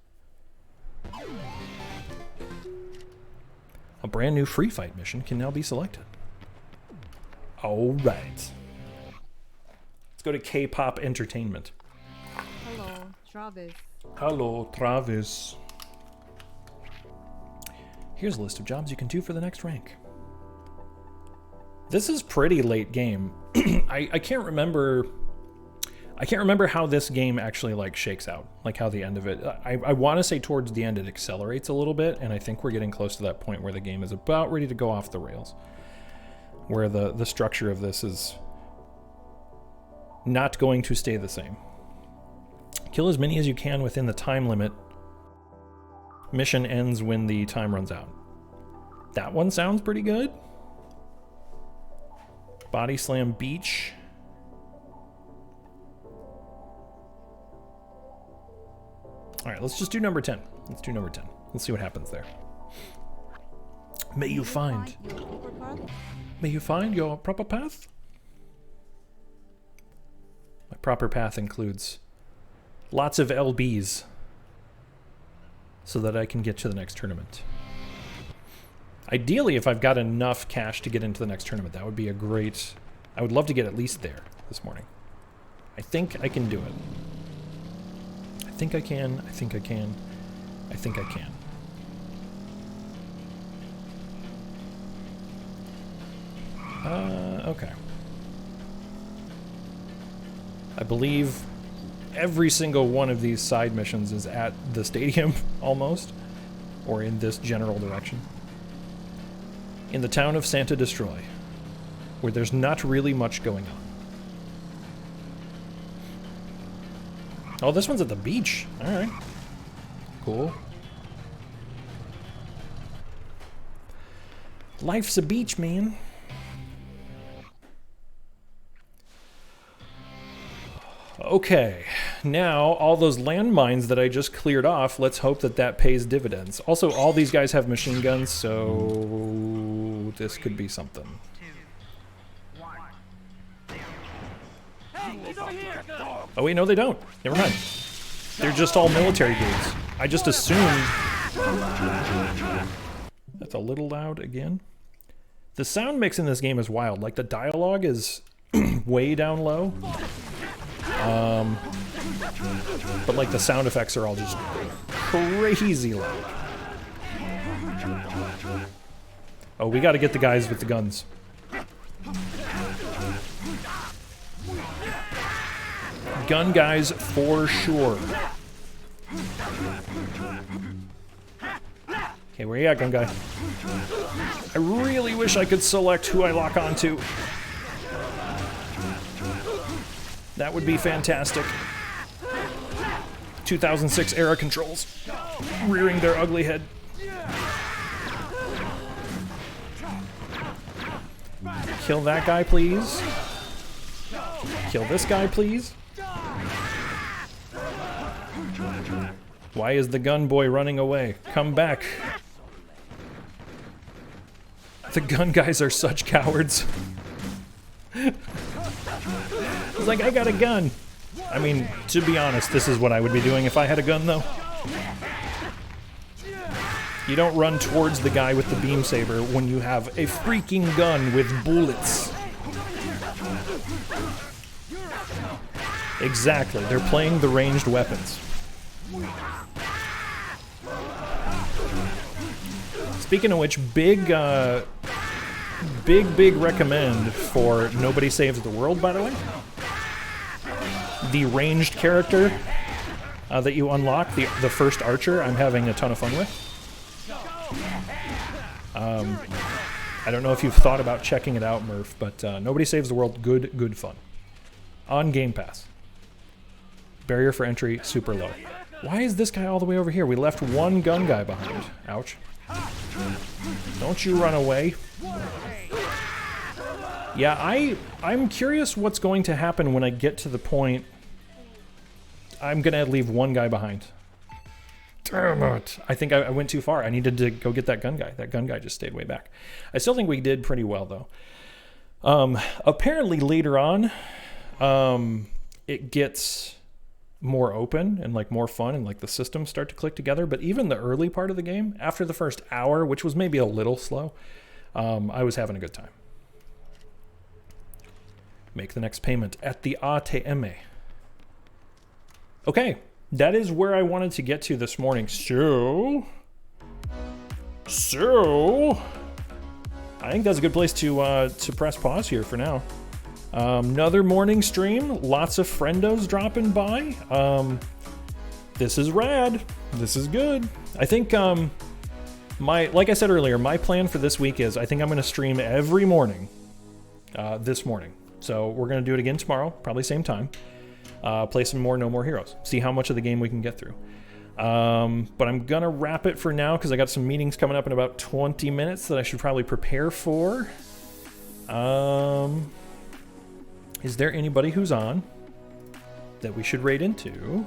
A brand new free fight mission can now be selected. All right. Let's go to K-pop entertainment. Hello, Travis. Hello, Travis. Here's a list of jobs you can do for the next rank. This is pretty late game. I can't remember. I can't remember how this game actually like shakes out, like how the end of it. I want to say towards the end it accelerates a little bit, and I think we're getting close to that point where the game is about ready to go off the rails, where the structure of this is not going to stay the same. Kill as many as you can within the time limit. Mission ends when the time runs out. That one sounds pretty good. Body Slam Beach. All right, let's just do number 10. Let's do number 10. Let's see what happens there. May you find your proper path? My proper path includes lots of LBs so that I can get to the next tournament. Ideally, if I've got enough cash to get into the next tournament, that would be a great... I would love to get at least there this morning. I think I can do it. I think I can. I think I can. I think I can. Okay. I believe every single one of these side missions is at the stadium, almost, or in this general direction. In the town of Santa Destroy, where there's not really much going on. Oh, this one's at the beach. All right. Cool. Life's a beach, man. Okay, now all those landmines that I just cleared off, let's hope that that pays dividends. Also, all these guys have machine guns, so this could be something. Oh wait, no they don't. Never mind. They're just all military dudes. I just assumed... That's a little loud again. The sound mix in this game is wild. Like, the dialogue is way down low. But like the sound effects are all just crazy loud. Oh, we gotta get the guys with the guns. Gun guys for sure. Okay, where you at, gun guy? I really wish I could select who I lock onto. That would be fantastic. 2006 era controls. Rearing their ugly head. Kill that guy, please. Kill this guy, please. Why is the gun boy running away? Come back. The gun guys are such cowards. It's like, I got a gun. I mean, to be honest, this is what I would be doing if I had a gun, though. You don't run towards the guy with the beam saber when you have a freaking gun with bullets. Exactly, they're playing the ranged weapons. Speaking of which, big recommend for Nobody Saves the World, by the way. The ranged character that you unlock, the first archer, I'm having a ton of fun with. I don't know if you've thought about checking it out, Murf, but Nobody Saves the World, good fun. On Game Pass. Barrier for entry, super low. Why is this guy all the way over here? We left one gun guy behind. Ouch. Don't you run away. Yeah, I'm curious what's going to happen when I get to the point I'm gonna leave one guy behind. Damn it. I think I went too far. I needed to go get that gun guy. That gun guy just stayed way back. I still think we did pretty well, though. Apparently later on, it gets more open and like more fun and like the systems start to click together. But even the early part of the game, after the first hour, which was maybe a little slow, I was having a good time. Make the next payment at the ATM. Okay, that is where I wanted to get to this morning. So I think that's a good place to press pause here for now. Another morning stream, lots of friendos dropping by. This is rad. This is good. I think like I said earlier, my plan for this week is I think I'm going to stream every morning this morning. So we're going to do it again tomorrow, probably same time. Play some more No More Heroes. See how much of the game we can get through. But I'm going to wrap it for now because I got some meetings coming up in about 20 minutes that I should probably prepare for. Is there anybody who's on that we should raid into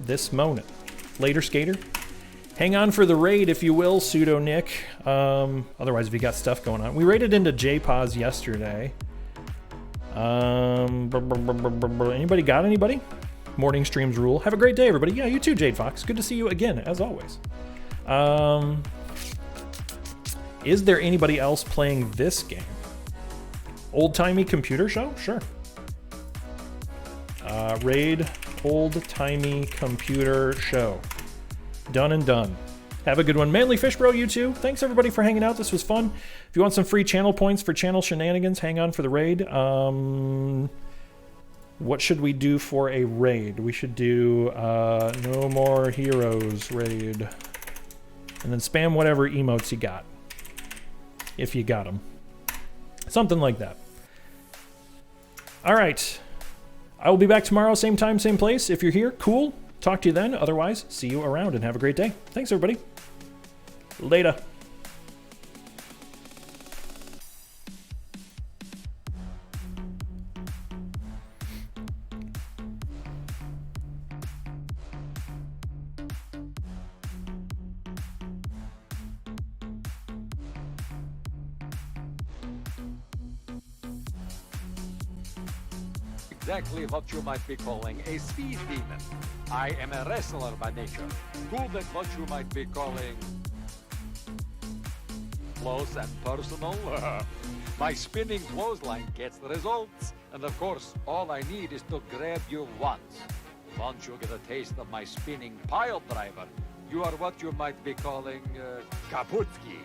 this moment? Later, Skater. Hang on for the raid, if you will, Pseudo Nick. Otherwise, if you got stuff going on. We raided into J-Pause yesterday. Anybody got anybody? Morning streams rule. Have a great day, everybody. Yeah, you too, Jade Fox. Good to see you again, as always. Is there anybody else playing this game? Old-timey computer show? Sure. Raid old-timey computer show. Done and done. Have a good one. Manly Fish Bro, you too. Thanks everybody for hanging out. This was fun. If you want some free channel points for channel shenanigans, hang on for the raid. What should we do for a raid? We should do No More Heroes raid. And then spam whatever emotes you got. If you got them. Something like that. All right. I will be back tomorrow, same time, same place. If you're here, cool. Talk to you then. Otherwise, see you around and have a great day. Thanks, everybody. Later. exactly what you might be calling a speed demon. I am a wrestler by nature, good at what you might be calling close and personal. My spinning clothesline gets the results, and of course, all I need is to grab you once. Once you get a taste of my spinning pile driver, you are what you might be calling Kaputski.